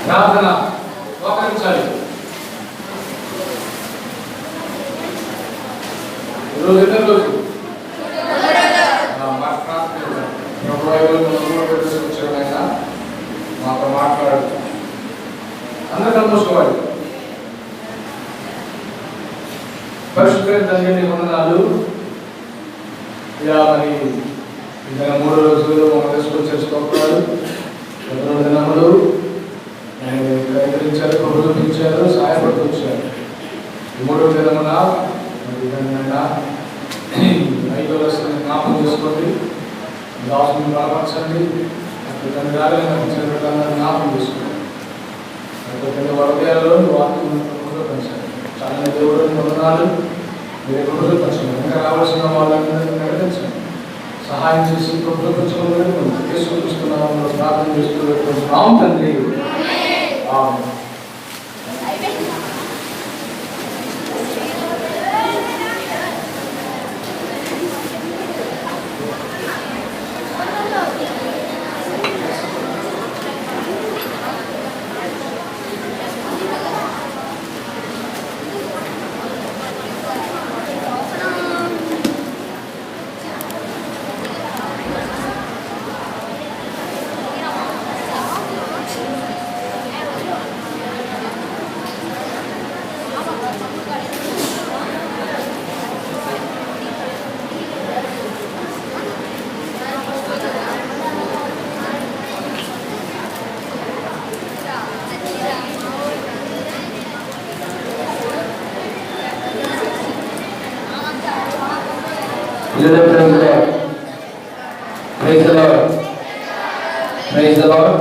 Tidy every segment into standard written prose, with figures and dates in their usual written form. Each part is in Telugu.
ప్రార్థన మోకరించాలి. ఈరోజు ఎన్నో రోజు వచ్చాడైనా మాతో మాట్లాడు. అందరూ కలుసుకోవాలి. పరిశుభ్ర తండ్రి వందనాలు. ఇలా మరి ఇంకా 3 రోజులు మా తీసుకొచ్చే స్తోత్రాలు. 2 దినములు ప్రయత్నించారు, ప్రబోధించారు, సహాయపడుతూ 3వ దినమున ఐదో లక్షలను జ్ఞాపకం చేసుకోండి. దాసుని బలపరచండి. తన జ్ఞాపకం చేసుకోండి. వరదయాల్లో వాక్యం పెంచండి. చాలా దేవుడు వందనాలు. మీరు ఎప్పుడు పంచండి. ఇంకా రావాల్సిన వాళ్ళందరినీ నడిపించండి. సహాయం చేసి ప్రభుత్వం చేసుకుంటున్నాము. ప్రార్థన చేస్తున్నాం తండ్రి. Praise the Lord. Praise the Lord.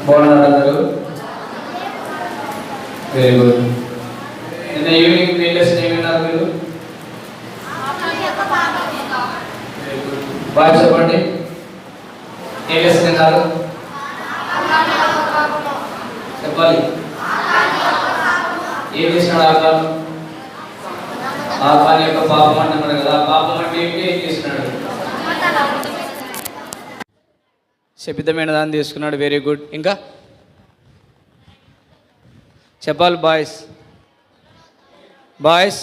బాగున్నారందరూ? Very good. నిన్న ఈవినింగ్ మీ లెసన్ ఏమన్నారు మీరు? బాగా చెప్పండి. ఏ లెసన్ విన్నారు? చెప్పాలి. ఏం చేసినాడు ఆకాను? ఆకాని యొక్క పాపం అంటున్నాడు కదా. పాపం అంటే ఏంటి? ఏం చేసినాడు? శపితమైన దాన్ని తీసుకున్నాడు. Very good. ఇంకా చెప్పాలి. బాయ్స్ బాయ్స్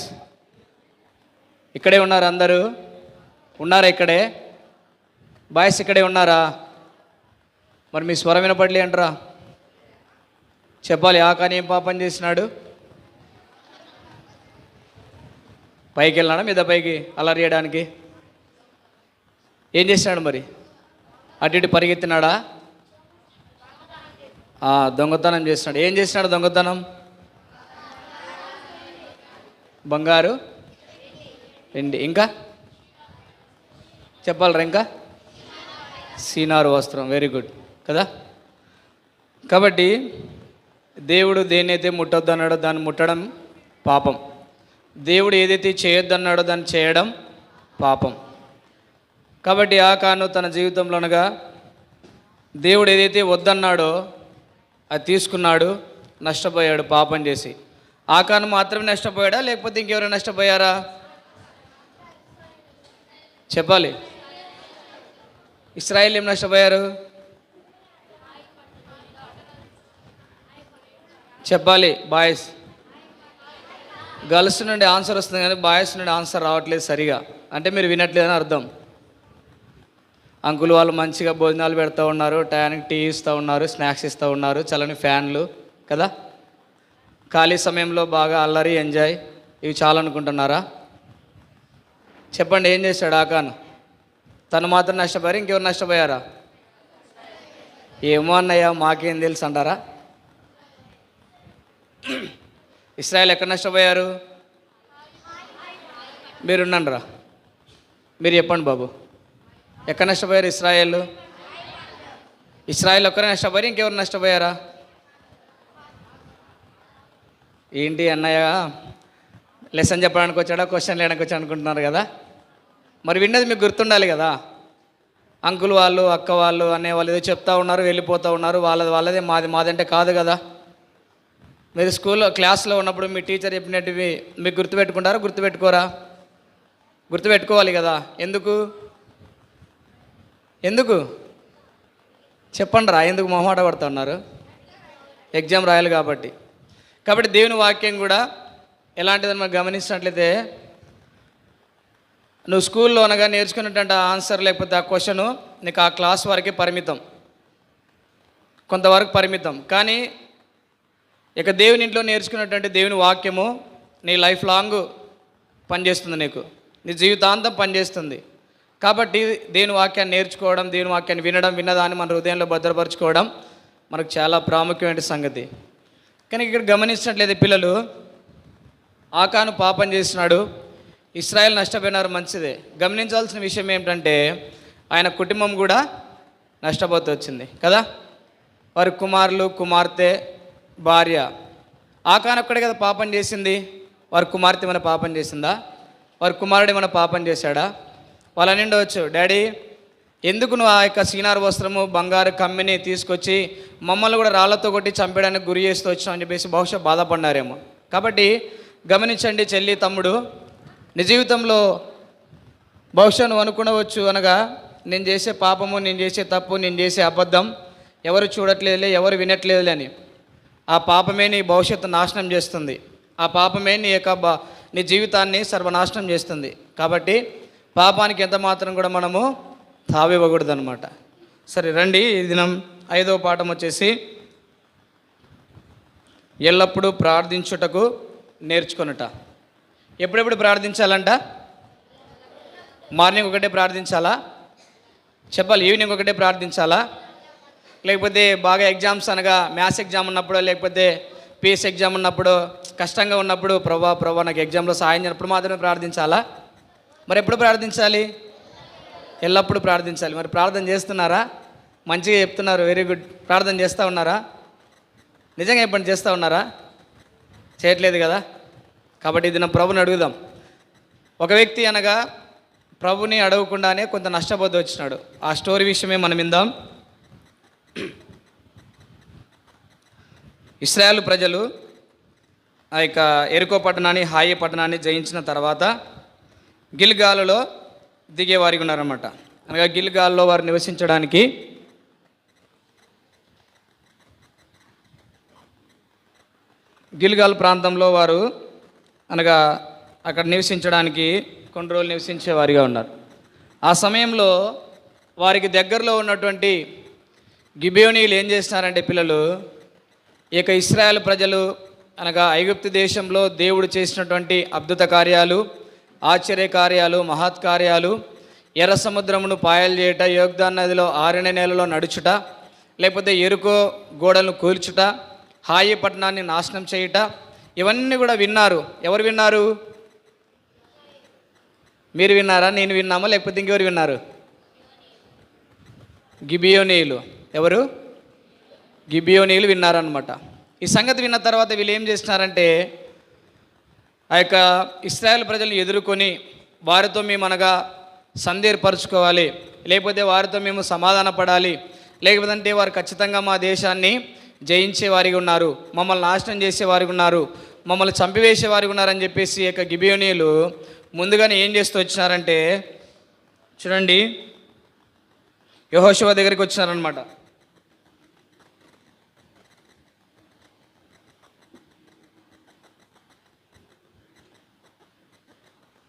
ఇక్కడే ఉన్నారు. అందరూ ఉన్నారా? ఇక్కడే బాయ్స్ ఇక్కడే ఉన్నారా? మరి మీ స్వరం వినపడలే అంటారా? చెప్పాలి. ఆకాని ఏం పాపం చేసినాడు? పైకి వెళ్ళాడా? మీద పైకి అలరి చేయడానికి ఏం చేసినాడు? మరి అటు ఇటు పరిగెత్తినాడా? దొంగతనం చేసినాడు. ఏం చేసినాడు దొంగతనం? బంగారు, వెండి, ఇంకా చెప్పాలరా? ఇంకా సీనారు వస్త్రం. వెరీ గుడ్ కదా. కాబట్టి దేవుడు దేన్నైతే ముట్టొద్దు అన్నాడో దాన్ని ముట్టడం పాపం. దేవుడు ఏదైతే చేయొద్దన్నాడో దాన్ని చేయడం పాపం. కాబట్టి ఆకాను తన జీవితంలోనగా దేవుడు ఏదైతే వద్దన్నాడో అది తీసుకున్నాడు, నష్టపోయాడు పాపం చేసి. ఆకాను మాత్రమే నష్టపోయాడా లేకపోతే ఇంకెవరైనా నష్టపోయారా? చెప్పాలి. ఇశ్రాయేలు ఏం నష్టపోయారు? చెప్పాలి. బాయ్స్. గర్ల్స్ నుండి ఆన్సర్ వస్తుంది కానీ బాయ్స్ నుండి ఆన్సర్ రావట్లేదు సరిగా. అంటే మీరు వినట్లేదని అర్థం. అంకుల్ వాళ్ళు మంచిగా భోజనాలు పెడతా ఉన్నారు, టయానికి టీ ఇస్తూ ఉన్నారు, స్నాక్స్ ఇస్తూ ఉన్నారు, చల్లని ఫ్యాన్లు కదా. ఖాళీ సమయంలో బాగా అల్లరి, ఎంజాయ్, ఇవి చాలనుకుంటున్నారా? చెప్పండి. ఏం చేశాడు ఆకాను? తను మాత్రం నష్టపోయారు, ఇంకెవరు నష్టపోయారా? ఏమో అన్నయ్య మాకేం తెలుసు అంటారా? ఇశ్రాయేల్ ఎక్కడ నష్టపోయారు? మీరున్నారా? మీరు చెప్పండి బాబు. ఎక్కడ నష్టపోయారు ఇశ్రాయేల్? ఇశ్రాయేల్ ఒక్కరే నష్టపోయారు, ఇంకెవరు నష్టపోయారా? ఏంటి అన్నయ్య లెసన్ చెప్పడానికి వచ్చాడా, క్వశ్చన్ లేడానికి వచ్చా అనుకుంటున్నారు కదా. మరి విన్నది మీకు గుర్తుండాలి కదా. అంకుల్ వాళ్ళు, అక్క వాళ్ళు, అనే వాళ్ళు ఏదో చెప్తా ఉన్నారు, వెళ్ళిపోతూ ఉన్నారు. వాళ్ళదే మాదంటే కాదు కదా. మీరు స్కూల్లో క్లాస్లో ఉన్నప్పుడు మీ టీచర్ చెప్పినట్టువి మీకు గుర్తుపెట్టుకుంటారా, గుర్తుపెట్టుకోరా? గుర్తుపెట్టుకోవాలి కదా. ఎందుకు చెప్పండి రా, ఎందుకు మొహమాట పడుతూ ఉన్నారు? ఎగ్జామ్ రాయాలి కాబట్టి. కాబట్టి దేవుని వాక్యం కూడా ఎలాంటిదని మనం గమనించినట్లయితే, నువ్వు స్కూల్లో అనగా నేర్చుకున్నటువంటి ఆన్సర్ లేకపోతే ఆ క్వశ్చను నీకు ఆ క్లాస్ వరకే పరిమితం, కొంతవరకు పరిమితం. కానీ ఇక దేవుని ఇంట్లో నేర్చుకున్నటువంటి దేవుని వాక్యము నీ లైఫ్ లాంగ్ పనిచేస్తుంది, నీకు నీ జీవితాంతం పనిచేస్తుంది. కాబట్టి దేవుని వాక్యాన్ని నేర్చుకోవడం, దేవుని వాక్యాన్ని వినడం, విన్నదాన్ని మన హృదయంలో భద్రపరచుకోవడం మనకు చాలా ప్రాముఖ్యమైన సంగతి. కానీ ఇక్కడ గమనించినట్లయితే పిల్లలు, ఆకాను పాపం చేసినాడు, ఇశ్రాయేల్ నష్టపోయినారు, మంచిదే. గమనించాల్సిన విషయం ఏమిటంటే ఆయన కుటుంబం కూడా నష్టపోతూ వచ్చింది కదా. వారి కుమారులు, కుమార్తె, భార్య. ఆకాను ఒక్కడే కదా పాపం చేసింది, వారి కుమార్తె ఏమైనా పాపం చేసిందా? వారి కుమారుడు ఏమైనా పాపం చేశాడా? వాళ్ళు అని ఉండవచ్చు, డాడీ ఎందుకు నువ్వు ఆ యొక్క సీనార్ వస్త్రము, బంగారు కమ్మిని తీసుకొచ్చి మమ్మల్ని కూడా రాళ్లతో కొట్టి చంపేయడానికి గురి చేస్తూ వచ్చావు అని చెప్పేసి బహుశా బాధపడినారేమో. కాబట్టి గమనించండి చెల్లి, తమ్ముడు, నీ జీవితంలో బహుశా నువ్వు అనుకునవచ్చు, అనగా నేను చేసే పాపము, నేను చేసే తప్పు, నేను చేసే అబద్ధం ఎవరు చూడట్లేదులే, ఎవరు వినట్లేదులే అని. ఆ పాపమే నీ భవిష్యత్తు నాశనం చేస్తుంది, ఆ పాపమే నీ యొక్క నీ జీవితాన్ని సర్వనాశనం చేస్తుంది. కాబట్టి పాపానికి ఎంత మాత్రం కూడా మనము తావివ్వకూడదు అనమాట. సరే రండి, ఈ దినం 5వ పాఠం వచ్చేసి ఎల్లప్పుడూ ప్రార్థించుటకు నేర్చుకొనుట. ఎప్పుడెప్పుడు ప్రార్థించాలంట? మార్నింగ్ ఒకటే ప్రార్థించాలా? చెప్పాలి. ఈవినింగ్ ఒకటే ప్రార్థించాలా? లేకపోతే బాగా ఎగ్జామ్స్ అనగా మ్యాథ్స్ ఎగ్జామ్ ఉన్నప్పుడు, లేకపోతే పిఎస్ ఎగ్జామ్ ఉన్నప్పుడు, కష్టంగా ఉన్నప్పుడు ప్రభా నాకు ఎగ్జామ్లో సాయం చేయనప్పుడు మాత్రమే ప్రార్థించాలా? మరి ఎప్పుడు ప్రార్థించాలి? ఎల్లప్పుడూ ప్రార్థించాలి. మరి ప్రార్థన చేస్తున్నారా? మంచిగా చెప్తున్నారు, వెరీ గుడ్. ప్రార్థన చేస్తూ ఉన్నారా? నిజంగా ఎప్పుడు చేస్తూ ఉన్నారా? చేయట్లేదు కదా. కాబట్టి ఇది నా ప్రభుని అడుగుదాం. ఒక వ్యక్తి అనగా ప్రభుని అడగకుండానే కొంత నష్టపోతూ వచ్చినాడు. ఆ స్టోరీ విషయమే మనం విందాం. ఇశ్రాయేలు ప్రజలు ఆ యొక్క ఎరికో పట్టణాన్ని, హాయి పట్టణాన్ని జయించిన తర్వాత గిల్గాలులో దిగేవారికి ఉన్నారన్నమాట. అనగా గిల్గాల్లో వారు నివసించడానికి గిల్గాల్ ప్రాంతంలో వారు అనగా అక్కడ నివసించడానికి కొన్ని రోజులు నివసించే వారిగా ఉన్నారు. ఆ సమయంలో వారికి దగ్గరలో ఉన్నటువంటి గిబియోనీయులు ఏం చేస్తున్నారంటే పిల్లలు, ఈ యొక్క ఇశ్రాయేల్ ప్రజలు అనగా ఐగుప్తు దేశంలో దేవుడు చేసినటువంటి అద్భుత కార్యాలు, ఆశ్చర్య కార్యాలు, మహత్కార్యాలు, ఎర్ర సముద్రమును పాయలు చేయుట, యోర్దాను నదిలో ఆరిన నేలలో నడుచుట, లేకపోతే ఎరుకో గోడలను కూల్చుట, హాయి పట్టణాన్ని నాశనం చేయుట, ఇవన్నీ కూడా విన్నారు. ఎవరు విన్నారు? మీరు విన్నారా? నేను విన్నామా? లేకపోతే ఇంకెవరు విన్నారు? గిబియోనీయులు. ఎవరు? గిబియోనీయులు విన్నారనమాట. ఈ సంగతి విన్న తర్వాత వీళ్ళు ఏం చేస్తున్నారంటే, ఆ యొక్క ఇశ్రాయేల్ ప్రజలను ఎదుర్కొని వారితో మేము అనగా సందేర్పరచుకోవాలి, లేకపోతే వారితో మేము సమాధాన పడాలి, లేకపోతే వారు ఖచ్చితంగా మా దేశాన్ని జయించేవారిగా ఉన్నారు, మమ్మల్ని నాశనం చేసేవారిగా ఉన్నారు, మమ్మల్ని చంపివేసేవారిగా ఉన్నారని చెప్పేసి ఈ యొక్క గిబియోనీయులు ముందుగానే ఏం చేస్తూ వచ్చినారంటే, చూడండి, యెహోషువ దగ్గరికి వచ్చినారనమాట.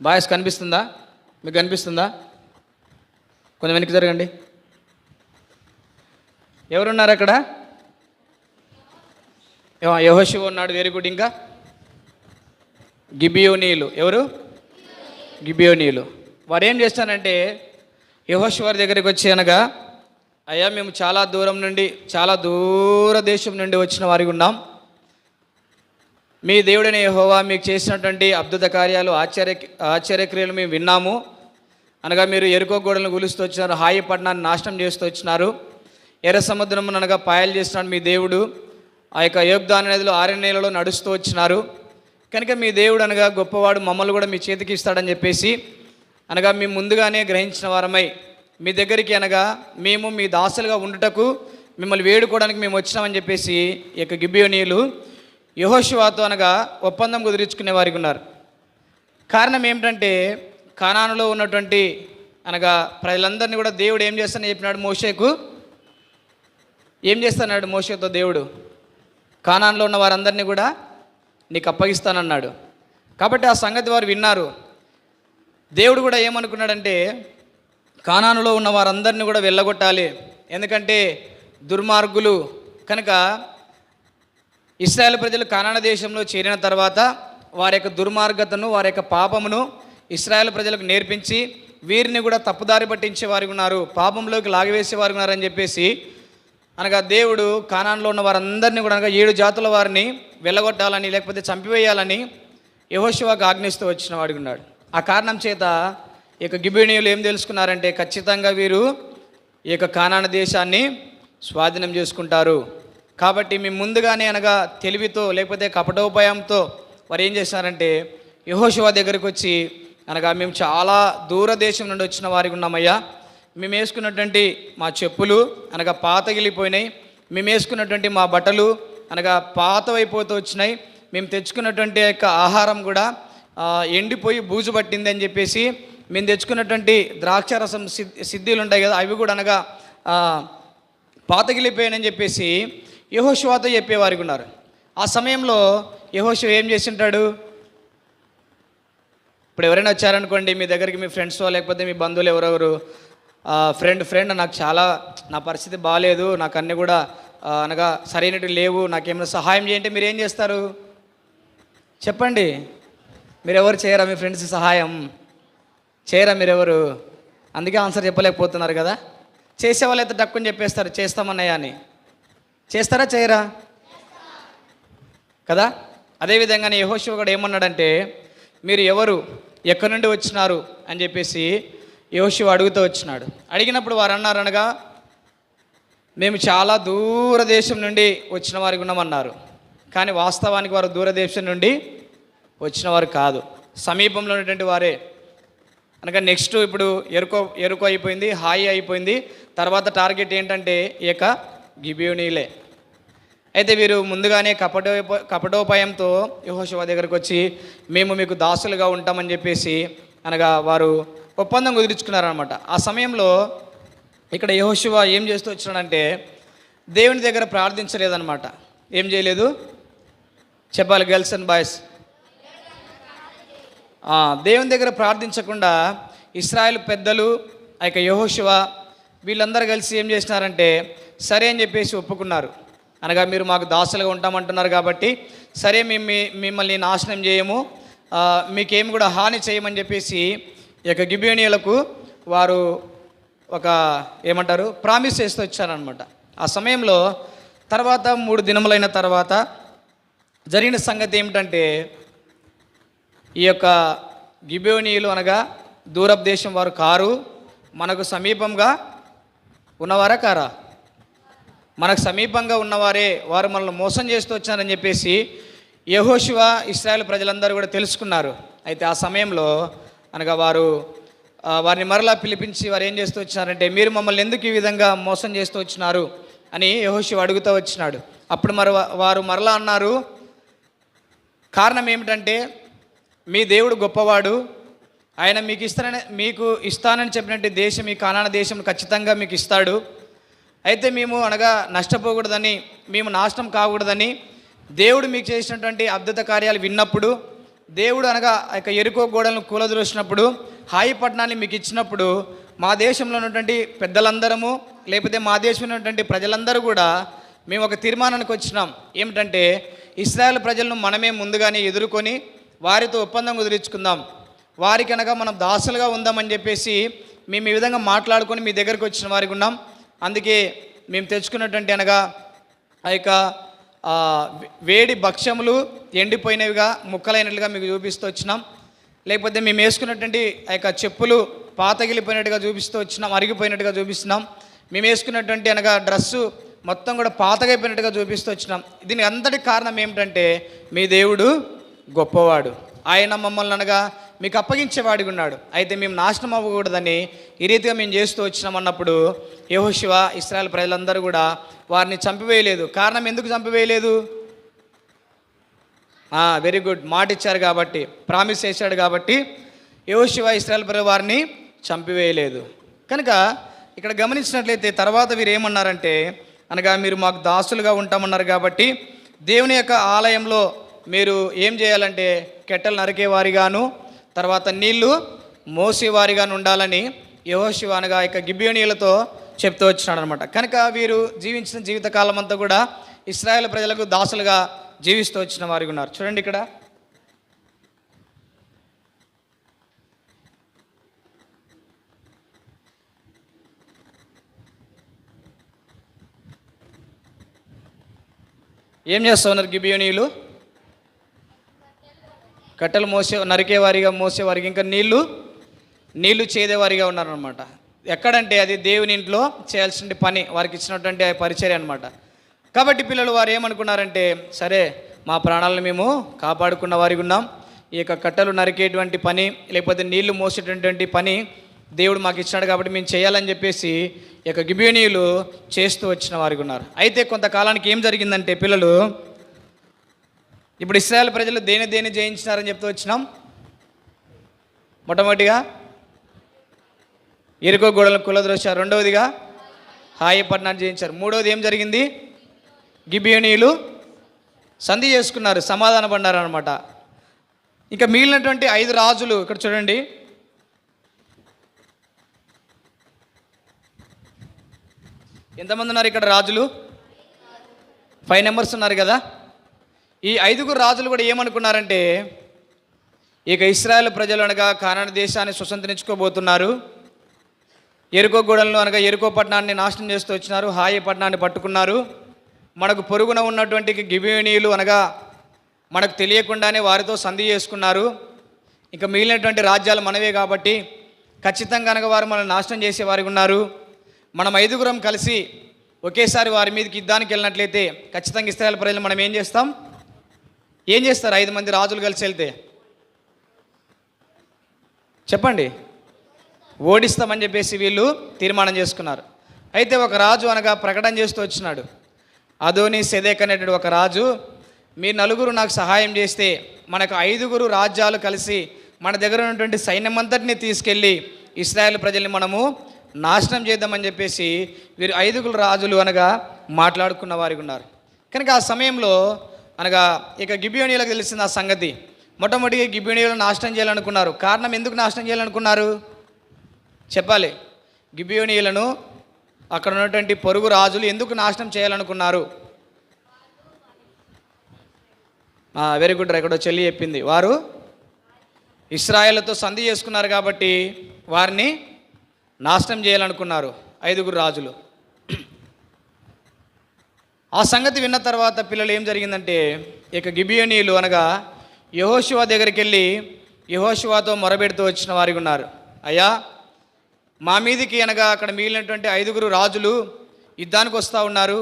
వాయిస్ కనిపిస్తుందా? మీకు కనిపిస్తుందా? కొంచెం వెనక్కి జరగండి. ఎవరున్నారు అక్కడ? యెహోషువ ఉన్నాడు, వెరీ గుడ్. ఇంకా గిబియోనీయులు. ఎవరు? గిబియోనీయులు. వారు ఏం చేస్తారంటే యెహోషువ దగ్గరికి వచ్చి అనగా, అయ్యా మేము చాలా దూరం నుండి, చాలా దూర దేశం నుండి వచ్చిన వారికి ఉన్నాం, మీ దేవుడైన యెహోవా మీకు చేసినటువంటి అద్భుత కార్యాలు, ఆశ్చర్యక్రియలు మేము విన్నాము. అనగా మీరు ఎరుకో గోడలను కూలుస్తూ వచ్చినారు, హాయి పట్టణాన్ని నాశనం చేస్తూ వచ్చినారు, ఎర్ర సముద్రం అనగా పాయలు చేస్తున్నాడు మీ దేవుడు, ఆ యొక్క యోర్దాను నదిలో ఆరిన నేలలో నడుస్తూ వచ్చినారు, కనుక మీ దేవుడు అనగా గొప్పవాడు, మమ్మల్ని కూడా మీ చేతికి ఇస్తాడని చెప్పేసి అనగా మేము ముందుగానే గ్రహించిన వారమై మీ దగ్గరికి అనగా మేము మీ దాసులుగా ఉండుటకు మిమ్మల్ని వేడుకోవడానికి మేము వచ్చినామని చెప్పేసి ఈ యొక్క గిబియోనీయులు యెహోషువతో అనగా ఒప్పందం కుదిరించుకునే వారికి ఉన్నారు. కారణం ఏమిటంటే, కానానులో ఉన్నటువంటి అనగా ప్రజలందరినీ కూడా దేవుడు ఏం చేస్తానని చెప్పినాడు మోషేకు, ఏం చేస్తాడు మోషేతో దేవుడు? కానాన్లో ఉన్న వారందరినీ కూడా నీకు అప్పగిస్తానన్నాడు. కాబట్టి ఆ సంగతి వారు విన్నారు. దేవుడు కూడా ఏమనుకున్నాడంటే కానానులో ఉన్న వారందరినీ కూడా వెళ్ళగొట్టాలి. ఎందుకంటే దుర్మార్గులు కనుక ఇశ్రాయేలు ప్రజలు కానాను దేశంలో చేరిన తర్వాత వారి యొక్క దుర్మార్గతను, వారి యొక్క పాపమును ఇశ్రాయేలు ప్రజలకు నేర్పించి వీరిని కూడా తప్పుదారి పట్టించే వారు ఉన్నారు, పాపంలోకి లాగివేసే వారు ఉన్నారని చెప్పేసి అనగా దేవుడు కానాన్లో ఉన్న వారందరినీ కూడా అనగా 7 జాతుల వారిని వెళ్ళగొట్టాలని లేకపోతే చంపివేయాలని యెహోషువకు ఆజ్ఞిస్తూ వచ్చిన వాడు ఉన్నాడు. ఆ కారణం చేత ఈ యొక్క గిబియోనీయులు ఏం తెలుసుకున్నారంటే ఖచ్చితంగా వీరు ఈ యొక్క కానాను దేశాన్ని స్వాధీనం చేసుకుంటారు. కాబట్టి మేము ముందుగానే అనగా తెలివితో లేకపోతే కపటోపాయంతో వారు ఏం చేశారంటే యెహోషువ దగ్గరికి వచ్చి అనగా మేము చాలా దూర దేశం నుండి వచ్చిన వారికి ఉన్నామయ్యా, మేము వేసుకున్నటువంటి మా చెప్పులు అనగా పాతగిలిపోయినాయి, మేము వేసుకున్నటువంటి మా బట్టలు అనగా పాతవైపోతూ వచ్చినాయి, మేము తెచ్చుకున్నటువంటి యొక్క ఆహారం కూడా ఎండిపోయి బూజు పట్టింది అని చెప్పేసి, మేము తెచ్చుకున్నటువంటి ద్రాక్షారసం సిద్ధీలు ఉంటాయి కదా అవి కూడా అనగా పాతగిలిపోయానని చెప్పేసి యెహోషువతో చెప్పేవారికి ఉన్నారు. ఆ సమయంలో యెహోషువ ఏం చేసింటాడు? ఇప్పుడు ఎవరైనా వచ్చారనుకోండి మీ దగ్గరికి, మీ ఫ్రెండ్స్ లేకపోతే మీ బంధువులు ఎవరెవరు, ఫ్రెండ్ నాకు చాలా నా పరిస్థితి బాగాలేదు, నాకు అన్నీ కూడా అనగా సరైనవి లేవు, నాకేమైనా సహాయం చేయంటే మీరు ఏం చేస్తారు? చెప్పండి. మీరెవరు చేయరా? మీ ఫ్రెండ్స్ సహాయం చేయరా మీరెవరు? అందుకే ఆన్సర్ చెప్పలేకపోతున్నారు కదా. చేసేవాళ్ళు అయితే తక్కువ చెప్పేస్తారు చేస్తామన్నయ్య అని. చేస్తారా చేయరా కదా. అదేవిధంగానే యెహోషువ కూడా ఏమన్నాడంటే మీరు ఎవరు, ఎక్కడి నుండి వచ్చినారు అని చెప్పేసి యెహోషువ అడుగుతూ వచ్చినాడు. అడిగినప్పుడు వారు అన్నారు అనగా మేము చాలా దూరదేశం నుండి వచ్చిన వారికి ఉన్నామన్నారు. కానీ వాస్తవానికి వారు దూరదేశం నుండి వచ్చిన వారు కాదు, సమీపంలో ఉన్నటువంటి వారే. అనగా నెక్స్ట్ ఇప్పుడు ఎరుకో అయిపోయింది, హాయి అయిపోయింది, తర్వాత టార్గెట్ ఏంటంటే ఏక గిబియోనీలే. అయితే వీరు ముందుగానే కపటోపాయంతో యెహోషువ దగ్గరకు వచ్చి మేము మీకు దాసులుగా ఉంటామని చెప్పేసి అనగా వారు ఒప్పందం కుదుర్చుకున్నారనమాట. ఆ సమయంలో ఇక్కడ యెహోషువ ఏం చేస్తూ వచ్చినాడంటే దేవుని దగ్గర ప్రార్థించలేదన్నమాట. ఏం చేయలేదు చెప్పాలి గర్ల్స్ అండ్ బాయ్స్? దేవుని దగ్గర ప్రార్థించకుండా ఇశ్రాయేలు పెద్దలు ఆ యొక్క యెహోషువ వీళ్ళందరూ కలిసి ఏం చేసినారంటే సరే అని చెప్పేసి ఒప్పుకున్నారు. అనగా మీరు మాకు దాసులుగా ఉంటామంటున్నారు కాబట్టి సరే మేము మిమ్మల్ని నాశనం చేయము, మీకేమి కూడా హాని చేయమని చెప్పేసి ఈ యొక్క గిబియోనీయులకు వారు ఒక ఏమంటారు ప్రామిస్ చేస్తూ వచ్చారనమాట. ఆ సమయంలో తర్వాత 3 దినములైన తర్వాత జరిగిన సంగతి ఏమిటంటే ఈ యొక్క గిబియోనీయులు అనగా దూరపు దేశం వారు కారు, మనకు సమీపంగా ఉన్నవారా కారా? మనకు సమీపంగా ఉన్నవారే, వారు మనల్ని మోసం చేస్తూ వచ్చారని చెప్పేసి యెహోషువ ఇశ్రాయేలు ప్రజలందరూ కూడా తెలుసుకున్నారు. అయితే ఆ సమయంలో అనగా వారిని మరలా పిలిపించి వారు ఏం చేస్తూ వచ్చినారంటే మీరు మమ్మల్ని ఎందుకు ఈ విధంగా మోసం చేస్తూ వచ్చినారు అని యెహోషువ అడుగుతూ వచ్చినాడు. అప్పుడు వారు మరలా అన్నారు కారణం ఏమిటంటే మీ దేవుడు గొప్పవాడు, ఆయన మీకు ఇస్తానని చెప్పినట్టు దేశం, ఈ కానాను దేశం ఖచ్చితంగా మీకు ఇస్తాడు. అయితే మేము అనగా నష్టపోకూడదని, మేము నాశనం కాకూడదని దేవుడు మీకు చేసినటువంటి అద్భుత కార్యాలు విన్నప్పుడు, దేవుడు అనగా యొక్క ఎరుకో గోడలను కూలదోసినప్పుడు, హాయి పట్టణాన్ని మీకు ఇచ్చినప్పుడు మా దేశంలో ఉన్నటువంటి పెద్దలందరము లేకపోతే మా దేశంలో ఉన్నటువంటి ప్రజలందరూ కూడా మేము ఒక తీర్మానానికి వచ్చినాం. ఏమిటంటే ఇశ్రాయేలు ప్రజలను మనమే ముందుగానే ఎదుర్కొని వారితో ఒప్పందం కుదిరించుకుందాం, వారికి అనగా మనం దాసులుగా ఉందామని చెప్పేసి మేము ఈ విధంగా మాట్లాడుకొని మీ దగ్గరికి వచ్చిన వారికి ఉన్నాం. అందుకే మేము తెచ్చుకున్నటువంటి అనగా ఆ యొక్క వేడి భక్ష్యములు ఎండిపోయినవిగా ముక్కలైనట్లుగా మీకు చూపిస్తూ వచ్చినాం, లేకపోతే మేము వేసుకున్నటువంటి ఆ యొక్క చెప్పులు పాతగిలిపోయినట్టుగా చూపిస్తూ వచ్చినాం, అరిగిపోయినట్టుగా చూపిస్తున్నాం, మేము వేసుకున్నటువంటి అనగా డ్రెస్సు మొత్తం కూడా పాతగైపోయినట్టుగా చూపిస్తూ వచ్చినాం. దీనికి అంతటి కారణం ఏమిటంటే మీ దేవుడు గొప్పవాడు, ఆయన మమ్మల్ని అనగా మీకు అప్పగించేవాడిగా ఉన్నాడు. అయితే మేము నాశనం అవ్వకూడదని ఈ రీతిగా మేము చేస్తూ వచ్చినాం అన్నప్పుడు యెహోషువ ఇశ్రాయేలు ప్రజలందరూ కూడా వారిని చంపివేయలేదు. కారణం ఎందుకు చంపివేయలేదు? వెరీ గుడ్, మాట ఇచ్చారు కాబట్టి, ప్రామిస్ చేశాడు కాబట్టి యెహోషువ ఇశ్రాయేలు ప్రజలు వారిని చంపివేయలేదు. కనుక ఇక్కడ గమనించినట్లయితే తర్వాత వీరు ఏమన్నారంటే అనగా మీరు మాకు దాసులుగా ఉంటామన్నారు కాబట్టి దేవుని యొక్క ఆలయంలో మీరు ఏం చేయాలంటే కెట్టెలు నరికేవారిగాను తర్వాత నీళ్లు మోసేవారిగాను ఉండాలని యెహోషువ అనగా ఇక గిబియోనీయులతో చెప్తూ వచ్చినాడు అనమాట. కనుక వీరు జీవించిన జీవితకాలం అంతా కూడా ఇశ్రాయేల్ ప్రజలకు దాసులుగా జీవిస్తూ వచ్చిన వారికి ఉన్నారు. చూడండి ఇక్కడ ఏం చేస్తూ ఉన్నారు గిబియోనీయులు? కట్టెలు నరికేవారిగా మోసేవారికి, ఇంకా నీళ్లు చేదేవారిగా ఉన్నారనమాట. ఎక్కడంటే అది దేవుని ఇంట్లో చేయాల్సిన పని, వారికి ఇచ్చినటువంటి పరిచర్య అనమాట. కాబట్టి పిల్లలు వారు ఏమనుకున్నారంటే, సరే మా ప్రాణాలను మేము కాపాడుకున్న వారికి ఉన్నాం, ఈ యొక్క కట్టెలు నరికేటువంటి పని లేకపోతే నీళ్లు మోసేటటువంటి పని దేవుడు మాకు ఇచ్చినాడు కాబట్టి మేము చేయాలని చెప్పేసి ఈ యొక్క గిబియోనీయులు చేస్తూ వచ్చిన వారికి ఉన్నారు. అయితే కొంతకాలానికి ఏం జరిగిందంటే పిల్లలు, ఇప్పుడు ఇశ్రాయేల్ ప్రజలు దేని జయించినారని చెప్తూ వచ్చినాం. మొట్టమొదటిగా ఎరికో గోడలను కూలద్రోశారు, రెండవదిగా హాయి పట్టణాన్ని జయించారు, మూడవది ఏం జరిగింది? గిబియోనీయులు సంధి చేసుకున్నారు, సమాధాన పడ్డారు అనమాట. ఇంకా మిగిలినటువంటి 5 రాజులు ఇక్కడ చూడండి, ఎంతమంది ఉన్నారు ఇక్కడ రాజులు? 5 నెంబర్స్ ఉన్నారు కదా. ఈ 5 రాజులు కూడా ఏమనుకున్నారంటే, ఇక ఇశ్రాయేల్ ప్రజలు అనగా కానాను దేశాన్ని స్వతంత్రించుకోబోతున్నారు, ఎరుకో గోడలను అనగా ఎరుకో పట్టణాన్ని నాశనం చేస్తూ వచ్చినారు, హాయి పట్టణాన్ని పట్టుకున్నారు, మనకు పొరుగున ఉన్నటువంటి గిబియోనీయులు అనగా మనకు తెలియకుండానే వారితో సంధి చేసుకున్నారు, ఇంకా మిగిలినటువంటి రాజ్యాలు మనవే కాబట్టి ఖచ్చితంగా అనగా వారు మనల్ని నాశనం చేసేవారికి ఉన్నారు, మనం 5 కలిసి ఒకేసారి వారి మీదకి యుద్ధానికి వెళ్ళినట్లయితే ఖచ్చితంగా ఇశ్రాయేల్ ప్రజలు మనం ఏం చేస్తారు? 5 మంది రాజులు కలిసి వెళ్తే చెప్పండి, ఓడిస్తామని చెప్పేసి వీళ్ళు తీర్మానం చేసుకున్నారు. అయితే ఒక రాజు అనగా ప్రకటన చేస్తూ వచ్చినాడు, అదోని సెదెక్ అనేటువంటి ఒక రాజు, మీ 4 నాకు సహాయం చేస్తే మనకు 5 రాజ్యాలు కలిసి మన దగ్గర ఉన్నటువంటి సైన్యమంతటిని తీసుకెళ్ళి ఇశ్రాయేల్ ప్రజల్ని మనము నాశనం చేద్దామని చెప్పేసి వీరు 5 రాజులు అనగా మాట్లాడుకున్న వారికి ఉన్నారు. కనుక ఆ సమయంలో అనగా ఇక గిబియోనీయులకు తెలిసింది ఆ సంగతి. మొట్టమొదటిగా గిబియోనీయులను నాశనం చేయాలనుకున్నారు. కారణం, ఎందుకు నాశనం చేయాలనుకున్నారు చెప్పాలి? గిబియోనీయులను అక్కడ ఉన్నటువంటి పొరుగు రాజులు ఎందుకు నాశనం చేయాలనుకున్నారు? వెరీ గుడ్, ఎక్కడో చెల్లి చెప్పింది, వారు ఇశ్రాయేలుతో సంధి చేసుకున్నారు కాబట్టి వారిని నాశనం చేయాలనుకున్నారు 5 రాజులు. ఆ సంగతి విన్న తర్వాత పిల్లలు ఏం జరిగిందంటే, ఇక గిబియోనీయులు అనగా యెహోషువ దగ్గరికి వెళ్ళి యెహోషువతో మొరబెడుతూ వచ్చిన వారికి ఉన్నారు, అయ్యా మా మీదికి అనగా అక్కడ మిగిలినటువంటి 5 రాజులు యుద్ధానికి వస్తూ ఉన్నారు,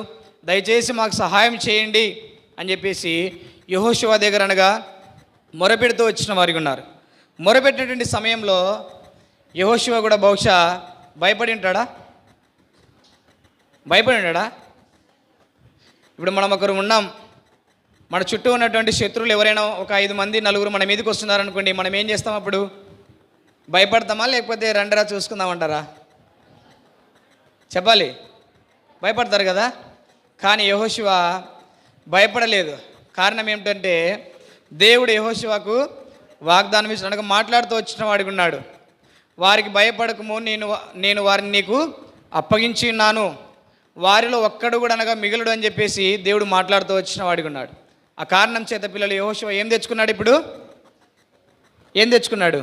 దయచేసి మాకు సహాయం చేయండి అని చెప్పేసి యెహోషువ దగ్గర అనగా మొరపెడుతూ వచ్చిన వారికి ఉన్నారు. మొరపెట్టినటువంటి సమయంలో యెహోషువ కూడా బహుశా భయపడి ఉంటాడా? ఇప్పుడు మనం ఒకరు ఉన్నాం, మన చుట్టూ ఉన్నటువంటి శత్రువులు ఎవరైనా ఒక 5 మంది 4 మన మీదకి వస్తున్నారనుకోండి, మనం ఏం చేస్తాం? అప్పుడు భయపడతామా లేకపోతే రండరా చూసుకుందామంటారా? చెప్పాలి, భయపడతారు కదా. కానీ యెహోషువ భయపడలేదు. కారణం ఏమిటంటే, దేవుడు యెహోషువకు వాగ్దానం ఇచ్చినట్టుగా మాట్లాడుతూ వచ్చిన వాడికి ఉన్నాడు, వారికి భయపడకము, నేను వారిని నీకు అప్పగించి ఉన్నాను, వారిలో ఒక్కడు కూడా అనగా మిగులుడు అని చెప్పేసి దేవుడు మాట్లాడుతూ వచ్చిన వాడికి ఉన్నాడు. ఆ కారణం చేత పిల్లలు యెహోషువ ఏం తెచ్చుకున్నాడు? ఇప్పుడు ఏం తెచ్చుకున్నాడు?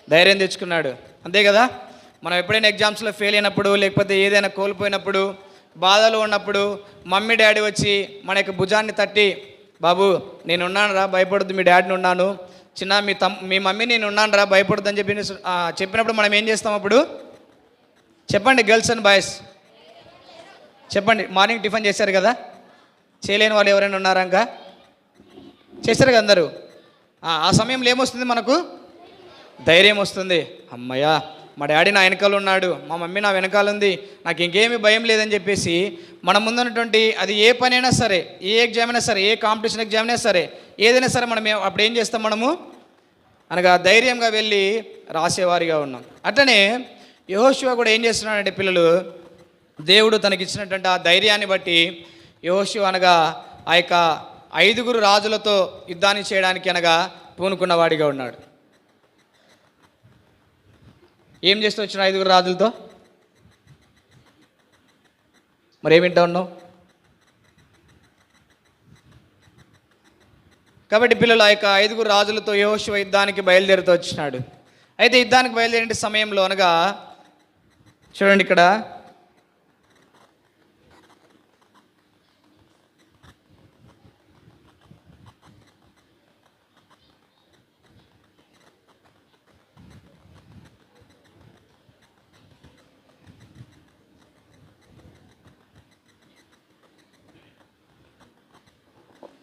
ధైర్యం తెచ్చుకున్నాడు, అంతే కదా. మనం ఎప్పుడైనా ఎగ్జామ్స్లో ఫెయిల్ అయినప్పుడు లేకపోతే ఏదైనా కోల్పోయినప్పుడు బాధలో ఉన్నప్పుడు మమ్మీ డాడీ వచ్చి మన యొక్క భుజాన్ని తట్టి, బాబు నేను ఉన్నాను రా, భయపడద్దు, మీ డాడీని ఉన్నాను, చిన్న మీ మమ్మీ నేను ఉన్నాను రా, భయపడద్దు అని చెప్పినప్పుడు మనం ఏం చేస్తాం? అప్పుడు చెప్పండి గర్ల్స్ అండ్ బాయ్స్, చెప్పండి. మార్నింగ్ టిఫిన్ చేశారు కదా, చేయలేని వాళ్ళు ఎవరైనా ఉన్నారా? ఇంకా చేశారు కదా అందరూ. ఆ సమయంలో ఏమొస్తుంది? మనకు ధైర్యం వస్తుంది. అమ్మయ్యా, మా డాడీ నా వెనకాల ఉన్నాడు, మా మమ్మీ నా వెనకాల ఉంది, నాకు ఇంకేమీ భయం లేదని చెప్పేసి మన ముందున్నటువంటి అది ఏ పనైనా సరే, ఏ ఎగ్జామ్ అయినా సరే, ఏ కాంపిటీషన్ ఎగ్జామ్ అయినా సరే, ఏదైనా సరే మనం అప్పుడు ఏం చేస్తాం? మనము అనగా ధైర్యంగా వెళ్ళి రాసేవారిగా ఉన్నాం. అట్లనే యెహోషువ కూడా ఏం చేస్తున్నాడంటే పిల్లలు, దేవుడు తనకిచ్చినటువంటి ఆ ధైర్యాన్ని బట్టి యెహోషువ అనగా ఆ యొక్క 5 రాజులతో యుద్ధాన్ని చేయడానికి అనగా పూనుకున్నవాడిగా ఉన్నాడు. ఏం చేస్తూ వచ్చిన 5 రాజులతో? మరి ఏమింటా ఉన్నావు? కాబట్టి పిల్లలు ఆ యొక్క 5 రాజులతో యెహోషువ యుద్ధానికి బయలుదేరుతూ వచ్చినాడు. అయితే యుద్ధానికి బయలుదేరే సమయంలో అనగా చూడండి ఇక్కడ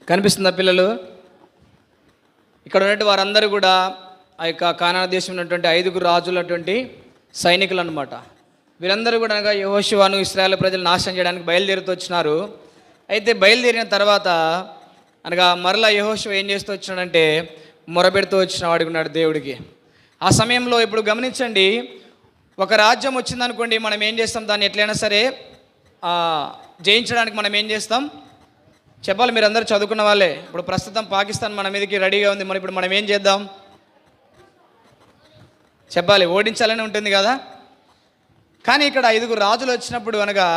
కనిపిస్తుందా పిల్లలు? ఇక్కడ ఉన్నటువంటి వారందరూ కూడా ఆ యొక్క కానాను దేశం ఉన్నటువంటి 5 రాజులటువంటి సైనికులు అనమాట. వీరందరూ కూడా అనగా యెహోషువను ఇశ్రాయేలు ప్రజలు నాశనం చేయడానికి బయలుదేరుతూ వచ్చినారు. అయితే బయలుదేరిన తర్వాత అనగా మరలా యెహోషువ ఏం చేస్తూ వచ్చినాడంటే మొరపెడుతూ వచ్చిన వాడికి ఉన్నాడు దేవుడికి. ఆ సమయంలో ఇప్పుడు గమనించండి, ఒక రాజ్యం వచ్చిందనుకోండి, మనం ఏం చేస్తాం? దాన్ని ఎట్లయినా సరే జయించడానికి మనం ఏం చేస్తాం చెప్పాలి? మీరు అందరూ చదువుకున్న వాళ్ళే. ఇప్పుడు ప్రస్తుతం పాకిస్తాన్ మన మీదకి రెడీగా ఉంది. మరి ఇప్పుడు మనం ఏం చేద్దాం చెప్పాలి? ఓడించాలని ఉంటుంది కదా. కానీ ఇక్కడ 5 రాజులు వచ్చినప్పుడు అనగా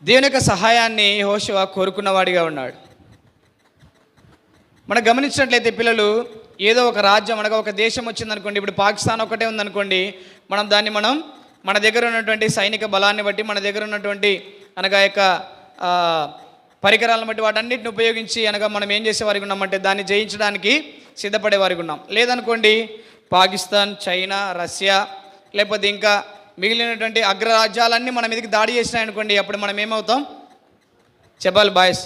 దేవుని యొక్క సహాయాన్ని యెహోషువ కోరుకున్నవాడిగా ఉన్నాడు. మనం గమనించినట్లయితే పిల్లలు, ఏదో ఒక రాజ్యం అనగా ఒక దేశం వచ్చిందనుకోండి, ఇప్పుడు పాకిస్తాన్ ఒకటే ఉందనుకోండి, మనం మన దగ్గర ఉన్నటువంటి సైనిక బలాన్ని బట్టి, మన దగ్గర ఉన్నటువంటి అనగా యొక్క పరికరాలను బట్టి వాటన్నిటిని ఉపయోగించి అనగా మనం ఏం చేసేవారికి ఉన్నామంటే దాన్ని జయించడానికి సిద్ధపడేవారికి ఉన్నాం. లేదనుకోండి పాకిస్తాన్, చైనా, రష్యా లేకపోతే ఇంకా మిగిలినటువంటి అగ్రరాజ్యాలన్నీ మన మీదకి దాడి చేసినాయనుకోండి, అప్పుడు మనం ఏమవుతాం చెప్పాలి బాయ్స్?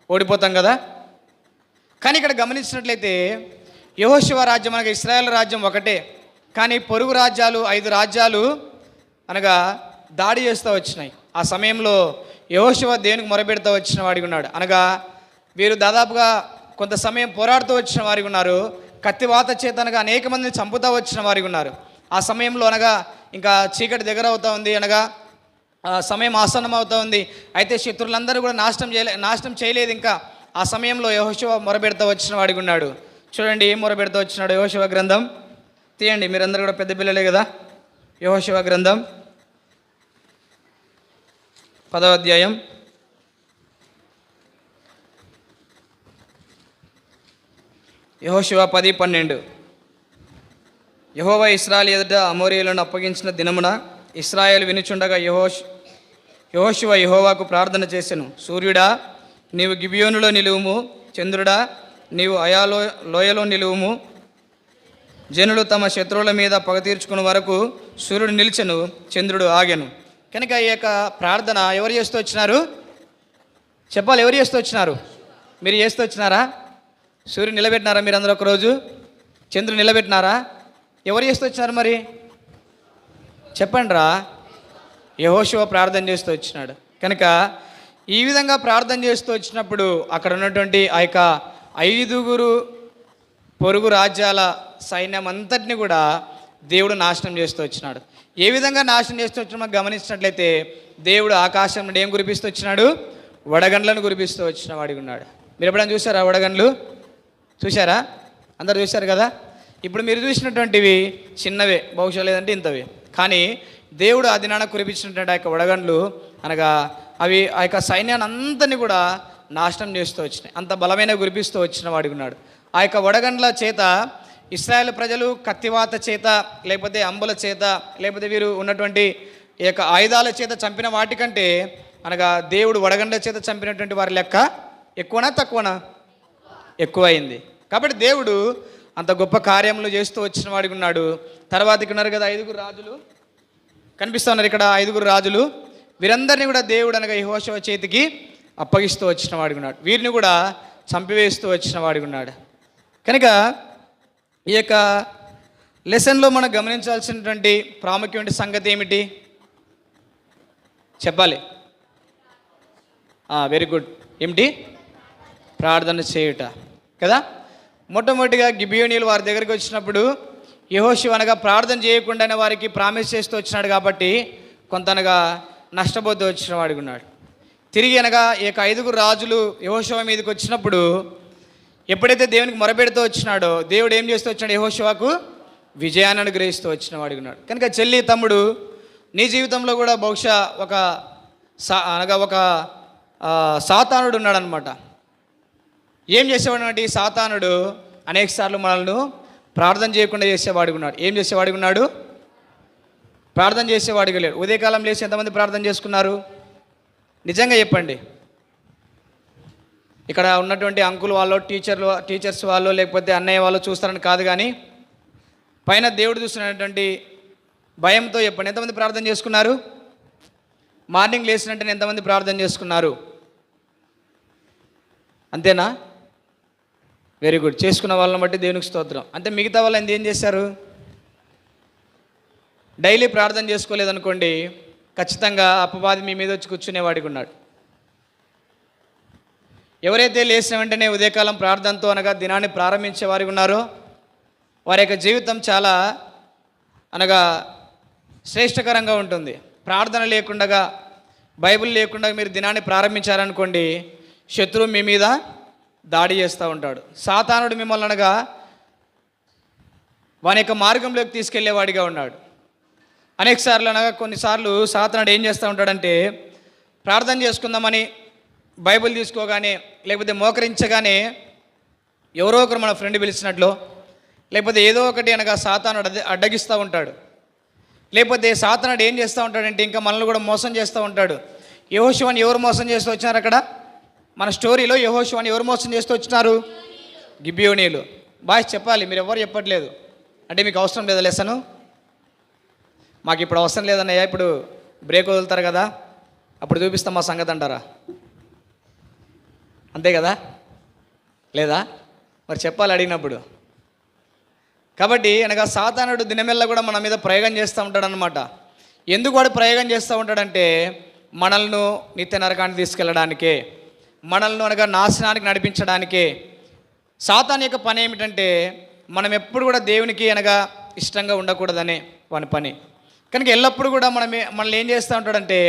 ఓడిపోతాం కదా. కానీ ఇక్కడ గమనించినట్లయితే యెహోషువ రాజ్యం అనగా ఇశ్రాయేల్ రాజ్యం ఒకటే, కానీ పొరుగు రాజ్యాలు 5 రాజ్యాలు అనగా దాడి చేస్తూ వచ్చినాయి. ఆ సమయంలో యెహోషువ దేవునికి మొరపెడుతూ వచ్చిన వాడికి ఉన్నాడు. అనగా వీరు దాదాపుగా కొంత సమయం పోరాడుతూ వచ్చిన వారికి ఉన్నారు. కత్తివాత చేత అనగా అనేక మందిని చంపుతూ వచ్చిన వారికి ఉన్నారు. ఆ సమయంలో అనగా ఇంకా చీకటి దగ్గర అవుతూ ఉంది, అనగా సమయం ఆసన్నం అవుతూ ఉంది. అయితే శత్రులందరూ కూడా నాశనం చేయలేదు ఇంకా. ఆ సమయంలో యెహోషువ మొరపెడుతూ వచ్చిన వాడికి ఉన్నాడు. చూడండి ఏం మొరపెడుతూ వచ్చినాడు. యెహోషువ గ్రంథం తీయండి, మీరందరూ కూడా పెద్ద పిల్లలే కదా. యెహోషువ గ్రంథం 10వ అధ్యాయం 10:12. యెహోవా ఇశ్రాయేలు ఎదుట అమోరీయులను అప్పగించిన దినమున ఇశ్రాయేలు వినుచుండగా యెహోషువ యెహోవాకు ప్రార్థన చేసెను. సూర్యుడా నీవు గిబియోనులో నిలువుము, చంద్రుడా నీవు అయాలో లోయలో నిలువుము. జనులు తమ శత్రువుల మీద పగ తీర్చుకున్న వరకు సూర్యుడు నిలిచెను, చంద్రుడు ఆగెను. కనుక ఈ యొక్క ప్రార్థన ఎవరు చేస్తూ వచ్చినారు చెప్పాలి? ఎవరు చేస్తూ వచ్చినారు? మీరు చేస్తూ వచ్చినారా? సూర్యుడు నిలబెట్టినారా మీరు అందరూ ఒకరోజు? చంద్రుడు నిలబెట్టినారా? ఎవరు చేస్తూ వచ్చినారు మరి చెప్పండి రా? యెహోషువ ప్రార్థన చేస్తూ వచ్చినాడు. కనుక ఈ విధంగా ప్రార్థన చేస్తూ వచ్చినప్పుడు అక్కడ ఉన్నటువంటి ఆ యొక్క 5 పొరుగు రాజ్యాల సైన్యం అంతటిని కూడా దేవుడు నాశనం చేస్తూ వచ్చినాడు. ఏ విధంగా నాశనం చేస్తూ వచ్చినా గమనించినట్లయితే దేవుడు ఆకాశం నుండి ఏం కురిపిస్తూ వచ్చినాడు? వడగండ్లను కురిపిస్తూ వచ్చిన వాడికి ఉన్నాడు. మీరు ఎప్పుడైనా చూసారా వడగండ్లు? చూసారా? అందరు చూశారు కదా. ఇప్పుడు మీరు చూసినటువంటివి చిన్నవే, బహుశా లేదంటే ఇంతవి. కానీ దేవుడు ఆ దినాన కురిపించినటువంటి ఆ యొక్క వడగండ్లు అనగా అవి ఆ యొక్క సైన్యాన్ని అంతని కూడా నాశనం చేస్తూ వచ్చినాయి. అంత బలమైన కురిపిస్తూ వచ్చిన వాడికి ఉన్నాడు. ఆ యొక్క వడగండ్ల చేత ఇశ్రాయేలు ప్రజలు కత్తివాత చేత లేకపోతే అంబుల చేత లేకపోతే వీరు ఉన్నటువంటి ఈ యొక్క ఆయుధాల చేత చంపిన వాటికంటే అనగా దేవుడు వడగండ్ల చేత చంపినటువంటి వారి లెక్క ఎక్కువనా తక్కువనా? ఎక్కువైంది. కాబట్టి దేవుడు అంత గొప్ప కార్యములు చేస్తూ వచ్చిన వాడికి ఉన్నాడు. తర్వాత ఇక్కడ ఉన్నారు కదా 5 రాజులు కనిపిస్తూ ఉన్నారు. ఇక్కడ 5 రాజులు, వీరందరినీ కూడా దేవుడు అనగా యెహోషువ చేతికి అప్పగిస్తూ వచ్చిన వాడికి ఉన్నాడు. వీరిని కూడా చంపివేస్తూ వచ్చిన వాడికి ఉన్నాడు. కనుక ఈ యొక్క లెసన్లో మనం గమనించాల్సినటువంటి ప్రాముఖ్యమైన సంగతి ఏమిటి చెప్పాలి? Very good. ఏమిటి? ప్రార్థన చేయుట కదా. మొట్టమొదటిగా గిబియోనీలు వారి దగ్గరికి వచ్చినప్పుడు యెహోషువ అనగా ప్రార్థన చేయకుండానే వారికి ప్రామిస్ చేస్తూ వచ్చినాడు కాబట్టి కొంత అనగా నష్టపోతూ వచ్చిన వాడిగా ఉన్నాడు. తిరిగి అనగా ఈ యొక్క 5 రాజులు యెహోషువ మీదకి వచ్చినప్పుడు ఎప్పుడైతే దేవునికి మొరపెడుతూ వచ్చినాడో దేవుడు ఏం చేస్తూ వచ్చినాడు? యెహోషువకు విజయాన్ని అనుగ్రహిస్తూ వచ్చిన వాడిగా ఉన్నాడు. కనుక చెల్లి, తమ్ముడు, నీ జీవితంలో కూడా బహుశా ఒక సాతానుడు ఉన్నాడనమాట. ఏం చేసేవాడు అంటే ఈ సాతానుడు అనేక సార్లు మనల్ని ప్రార్థన చేయకుండా చేసేవాడిగా ఉన్నాడు. ఏం చేసేవాడిగా ఉన్నాడు? ప్రార్థన చేసేవాడిగా లేడు. ఉదయకాలం లేచి ఎంతమంది ప్రార్థన చేసుకున్నారు? నిజంగా చెప్పండి. ఇక్కడ ఉన్నటువంటి అంకుల్ వాళ్ళు, టీచర్స్ వాళ్ళు, లేకపోతే అన్నయ్య వాళ్ళు చూస్తారని కాదు, కానీ పైన దేవుడు చూస్తున్నటువంటి భయంతో చెప్పండి, ఎంతమంది ప్రార్థన చేసుకున్నారు? మార్నింగ్ లేచినట్టు ఎంతమంది ప్రార్థన చేసుకున్నారు? అంతేనా? Very good. చేసుకున్న వాళ్ళని బట్టి దేవునికి స్తోత్రం. అంటే మిగతా వాళ్ళు ఏం చేశారు? డైలీ ప్రార్థన చేసుకోలేదనుకోండి, ఖచ్చితంగా అపవాది మీ మీద వచ్చి కూర్చునేవాడికి ఉన్నాడు. ఎవరైతే లేచిన వెంటనే ఉదయకాలం ప్రార్థనతో అనగా దినాన్ని ప్రారంభించే వారికి ఉన్నారో వారి యొక్క జీవితం చాలా అనగా శ్రేష్టకరంగా ఉంటుంది. ప్రార్థన లేకుండా, బైబిల్ లేకుండా మీరు దినాన్ని ప్రారంభించారనుకోండి, శత్రువు మీ మీద దాడి చేస్తూ ఉంటాడు. సాతానుడు మిమ్మల్ని అనగా వాని యొక్క మార్గంలోకి తీసుకెళ్లేవాడిగా ఉన్నాడు. అనేక సార్లు అనగా కొన్నిసార్లు సాతానుడు ఏం చేస్తూ ఉంటాడంటే, ప్రార్థన చేసుకుందామని బైబిల్ తీసుకోగానే లేకపోతే మోకరించగానే ఎవరో ఒకరు మన ఫ్రెండ్ పిలిచినట్లు, లేకపోతే ఏదో ఒకటి అనగా సాతానుడు అడ్డగిస్తూ ఉంటాడు. లేకపోతే సాతానుడు ఏం చేస్తూ ఉంటాడంటే ఇంకా మనల్ని కూడా మోసం చేస్తూ ఉంటాడు. యెహోషువని ఎవరు మోసం చేస్తూ వచ్చినారు? అక్కడ మన స్టోరీలో యెహోషువని ఎవరు మోసం చేస్తూ వచ్చినారు? గిబియోనీయులు. బాయ్స్ చెప్పాలి, మీరు ఎవరు చెప్పట్లేదు. అంటే మీకు అవసరం లేదా లెసను? మాకు ఇప్పుడు అవసరం లేదన్నయ్యా, ఇప్పుడు బ్రేక్ వదులుతారు కదా, అప్పుడు చూపిస్తాం మా సంగతి అంటారా? అంతే కదా? లేదా? మరి చెప్పాలి అడిగినప్పుడు. కాబట్టి అనగా సాతానుడు దినమెల్లా కూడా మన మీద ప్రయోగం చేస్తూ ఉంటాడనమాట. ఎందుకు వాడు ప్రయోగం చేస్తూ ఉంటాడంటే మనల్ని నిత్య నరకానికి తీసుకెళ్ళడానికే, మనల్ని అనగా నాశనానికి నడిపించడానికే. సాతాను యొక్క పని ఏమిటంటే మనం ఎప్పుడు కూడా దేవునికి అనగా ఇష్టంగా ఉండకూడదనే వాని పని. కనుక ఎల్లప్పుడూ కూడా మనల్ని ఏం చేస్తూ ఉంటాడంటే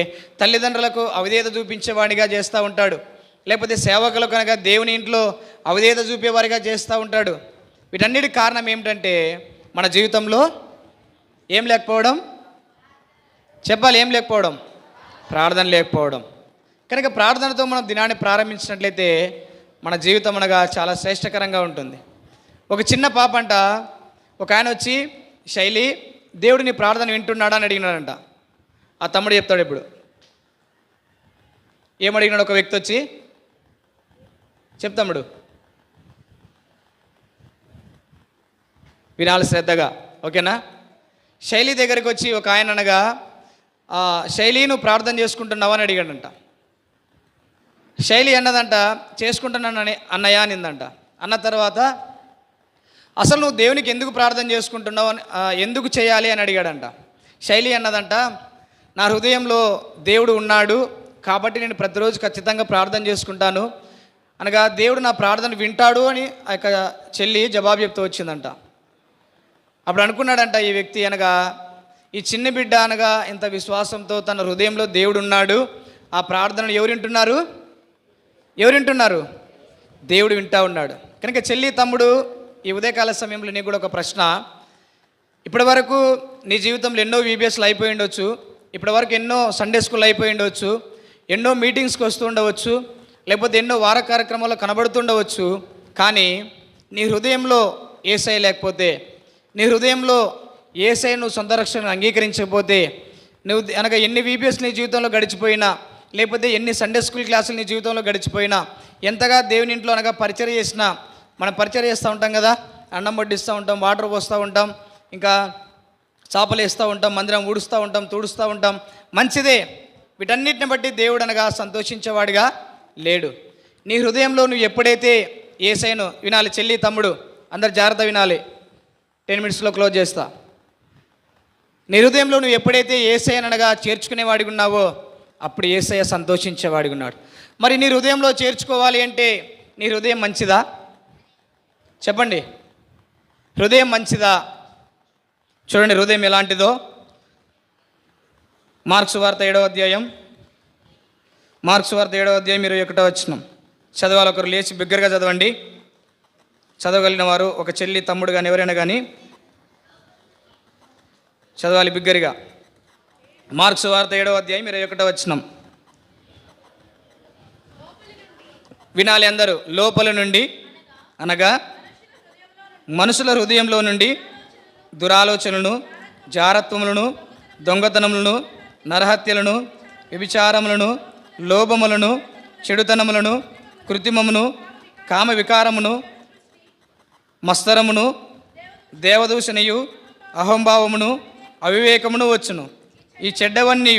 తల్లిదండ్రులకు అవిధేయత చూపించేవాడిగా చేస్తూ ఉంటాడు, లేకపోతే సేవకులకు అనగా దేవుని ఇంట్లో అవిధేయత చూపేవారిగా చేస్తూ ఉంటాడు. వీటన్నిటికి కారణం ఏమిటంటే మన జీవితంలో ఏం లేకపోవడం? చెప్పాలి, ఏం లేకపోవడం? ప్రార్థన లేకపోవడం. కనుక ప్రార్థనతో మనం దినాన్ని ప్రారంభించినట్లయితే మన జీవితం అనగా చాలా శ్రేష్టకరంగా ఉంటుంది. ఒక చిన్న పాప అంట, ఒక ఆయన వచ్చి, శైలి, దేవుడు నీ ప్రార్థన వింటున్నాడా అని అడిగినాడంట. ఆ తమ్ముడు చెప్తాడు ఇప్పుడు ఏమడిగినాడు. ఒక వ్యక్తి వచ్చి, చెప్తాముడు వినాలి శ్రద్ధగా, ఓకేనా? శైలి దగ్గరికి వచ్చి ఒక ఆయన అనగా, శైలి నువ్వు ప్రార్థన చేసుకుంటున్నావా అని అడిగాడంట. శైలి అన్నదంట, చేసుకుంటున్నాను అన్నయ్య అనిందంట. అన్న తర్వాత అసలు నువ్వు దేవునికి ఎందుకు ప్రార్థన చేసుకుంటున్నావు అని, ఎందుకు చేయాలి అని అడిగాడంట. శైలి అన్నదంట, నా హృదయంలో దేవుడు ఉన్నాడు కాబట్టి నేను ప్రతిరోజు ఖచ్చితంగా ప్రార్థన చేసుకుంటాను అనగా దేవుడు నా ప్రార్థన వింటాడు అని ఆ యొక్క చెల్లి జవాబు చెప్తూ వచ్చిందంట. అప్పుడు అనుకున్నాడంట ఈ వ్యక్తి అనగా, ఈ చిన్న బిడ్డ అనగా ఇంత విశ్వాసంతో తన హృదయంలో దేవుడు ఉన్నాడు, ఆ ప్రార్థనలు ఎవరు వింటున్నారు? దేవుడు వింటూ ఉన్నాడు. కనుక చెల్లి, తమ్ముడు, ఈ ఉదయకాల సమయంలో నీకు కూడా ఒక ప్రశ్న. ఇప్పటి వరకు నీ జీవితంలో ఎన్నో VBSలు అయిపోయి ఉండొచ్చు, ఇప్పటి వరకు ఎన్నో సండే స్కూల్ అయిపోయి ఉండవచ్చు, ఎన్నో మీటింగ్స్కి వస్తూ ఉండవచ్చు, లేకపోతే ఎన్నో వార కార్యక్రమాల్లో కనబడుతుండవచ్చు. కానీ నీ హృదయంలో యేసయ్య లేకపోతే, నీ హృదయంలో యేసయ్య నువ్వు సొంత రక్షణను అంగీకరించకపోతే, నువ్వు అనగా ఎన్ని VBS నీ జీవితంలో గడిచిపోయినా, లేకపోతే ఎన్ని సండే స్కూల్ క్లాసులు నీ జీవితంలో గడిచిపోయినా, ఎంతగా దేవుని ఇంట్లో అనగా పరిచర్య చేసినా, మనం పరిచర్య చేస్తూ ఉంటాం కదా, అన్నం వడ్డిస్తూ ఉంటాం, వాటర్ పోస్తూ ఉంటాం, ఇంకా చేపలు వేస్తూ ఉంటాం, మందిరం ఊడుస్తూ ఉంటాం, తుడుస్తూ ఉంటాం, మంచిదే. వీటన్నిటిని బట్టి దేవుడు అనగా సంతోషించేవాడిగా లేడు. నీ హృదయంలో నువ్వు ఎప్పుడైతే యేసయ్యను వినాలి, చెల్లి, తమ్ముడు అందరు జాగ్రత్త వినాలి, 10 minutesలో క్లోజ్ చేస్తా. నీ హృదయంలో నువ్వు ఎప్పుడైతే యేసయ్యను అనగా చేర్చుకునేవాడిగా ఉన్నావో అప్పుడు యేసయ్య సంతోషించేవాడిగా ఉన్నాడు. మరి నీ హృదయంలో చేర్చుకోవాలి అంటే నీ హృదయం మంచిదా? చెప్పండి, హృదయం మంచిదా? చూడండి హృదయం ఎలాంటిదో. మార్క్స్ వార్త 7వ అధ్యాయం 21వ వచనం చదవాలి. ఒకరు లేచి బిగ్గరగా చదవండి. చదవగలిగిన వారు, ఒక చెల్లి తమ్ముడు కానీ ఎవరైనా కానీ చదవాలి బిగ్గరగా. మార్క్స్ వార్త 7వ అధ్యాయం 21వ వచనం వినాలి అందరూ. లోపల నుండి అనగా మనుషుల హృదయంలో నుండి దురాలోచనలను, జారత్వములను, దొంగతనములను, నరహత్యలను, వ్యభిచారములను, లోభములను, చెడుతనములను, కృత్రిమమును, కామ వికారమును, మత్సరమును, దేవదూషణయు, అహంభావమును, అవివేకమును వచ్చును. ఈ చెడ్డవన్నీ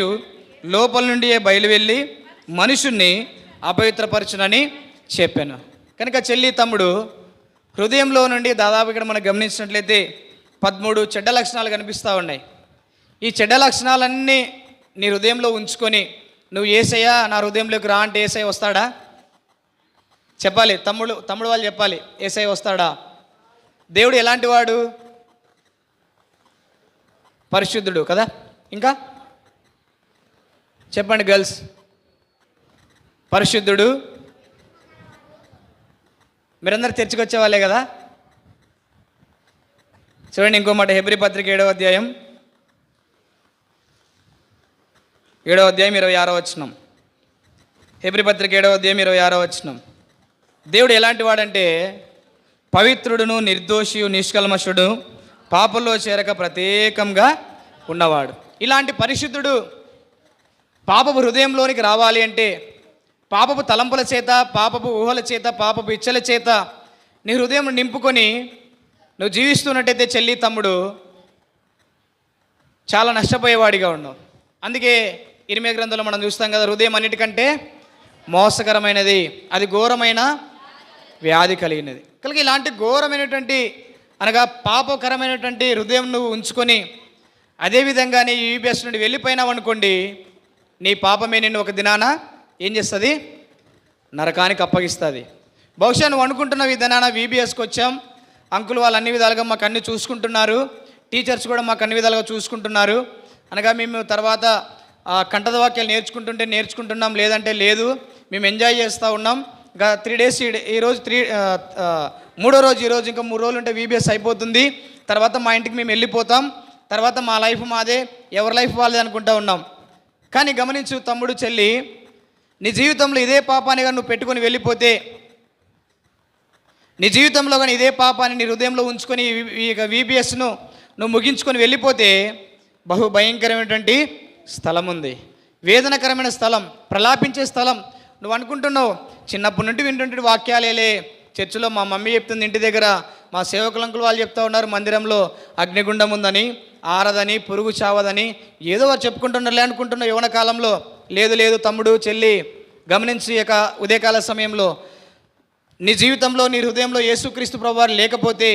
లోపల నుండి బయలువెళ్ళి మనుషుణ్ణి అపవిత్రపరచునని చెప్పాను. కనుక చెల్లి తమ్ముడు, హృదయంలో నుండి దాదాపు ఇక్కడ మనం గమనించినట్లయితే 13 చెడ్డ లక్షణాలు కనిపిస్తూ ఉన్నాయి. ఈ చెడ్డ లక్షణాలన్నీ నీ హృదయంలో ఉంచుకొని నువ్వు యేసయ్యా నా హృదయంలోకి రా అంటే యేసయ్య వస్తాడా? చెప్పాలి. తమ్ముడు వాళ్ళు చెప్పాలి, యేసయ్య వస్తాడా? దేవుడు ఎలాంటి వాడు? పరిశుద్ధుడు కదా. ఇంకా చెప్పండి గర్ల్స్. పరిశుద్ధుడు. మీరందరూ చర్చికి వచ్చేవాళ్ళే కదా. చూడండి ఇంకో మాట. హెబ్రీ పత్రిక 7వ అధ్యాయం 26వ వచనం. హెబ్రీ పత్రిక 7వ అధ్యాయం 26వ వచనం. దేవుడు ఎలాంటి వాడంటే పవిత్రుడును, నిర్దోషియు, నిష్కల్మషుడు, పాపంలో చేరక ప్రత్యేకంగా ఉన్నవాడు. ఇలాంటి పరిశుద్ధుడు పాపపు హృదయంలోనికి రావాలి అంటే పాపపు తలంపుల చేత, పాపపు ఊహల చేత, పాపపు ఇచ్చల చేత నీ హృదయం నింపుకొని నువ్వు జీవిస్తున్నట్టయితే చెల్లి తమ్ముడు చాలా నష్టపోయేవాడిగా ఉన్నావు. అందుకే ఇర్మియా గ్రంథంలో మనం చూస్తాం కదా, హృదయం అన్నిటికంటే మోసకరమైనది, అది ఘోరమైన వ్యాధి కలిగినది. కనుక ఇలాంటి ఘోరమైనటువంటి అనగా పాపకరమైనటువంటి హృదయం నువ్వు ఉంచుకొని అదేవిధంగా నీ యూబీఎస్ నుండి వెళ్ళిపోయినావు అనుకోండి, నీ పాపమే నిన్ను ఒక దినాన ఏం చేస్తుంది? నరకానికి అప్పగిస్తుంది. బహుశా నువ్వు అనుకుంటున్నావు, ఈ దినాన వీబీఎస్కి వచ్చాం, అంకుల్ వాళ్ళు అన్ని విధాలుగా మాకు అన్ని చూసుకుంటున్నారు, టీచర్స్ కూడా మాకు అన్ని విధాలుగా చూసుకుంటున్నారు, అనగా మేము తర్వాత కంఠద వాక్యాలు నేర్చుకుంటున్నాం, లేదంటే లేదు, మేము ఎంజాయ్ చేస్తూ ఉన్నాం. ఇంకా 3 days ఈరోజు మూడో రోజు, ఈరోజు ఇంకా 3 రోజులు ఉంటే వీబీఎస్ అయిపోతుంది, తర్వాత మా ఇంటికి మేము వెళ్ళిపోతాం, తర్వాత మా లైఫ్ మాదే, ఎవరి లైఫ్ వాళ్ళదే అనుకుంటా ఉన్నాం. కానీ గమనించు తమ్ముడు, చెల్లి, నీ జీవితంలో ఇదే పాపాన్ని నువ్వు పెట్టుకొని వెళ్ళిపోతే, నీ జీవితంలో కానీ ఇదే పాపాన్ని నీ హృదయంలో ఉంచుకొని ఈ వీబీఎస్ను నువ్వు ముగించుకొని వెళ్ళిపోతే బహు భయంకరమైనటువంటి స్థలం ఉంది, వేదనకరమైన స్థలం, ప్రలాపించే స్థలం. నువ్వు అనుకుంటున్నావు చిన్నప్పటి నుండి వింటుంటే వాక్యాలేలే, చర్చిలో మా మమ్మీ చెప్తుంది, ఇంటి దగ్గర మా సేవకులంకులు వాళ్ళు చెప్తూ ఉన్నారు, మందిరంలో అగ్నిగుండం ఉందని, ఆరదని, పురుగు చావదని, ఏదో వారు చెప్పుకుంటున్నారులే అనుకుంటున్నావు యవ్వన కాలంలో. లేదు లేదు తమ్ముడు, చెల్లి, గమనించి ఇక ఉదయకాల సమయంలో నీ జీవితంలో, నీ హృదయంలో యేసుక్రీస్తు ప్రభువారు లేకపోతే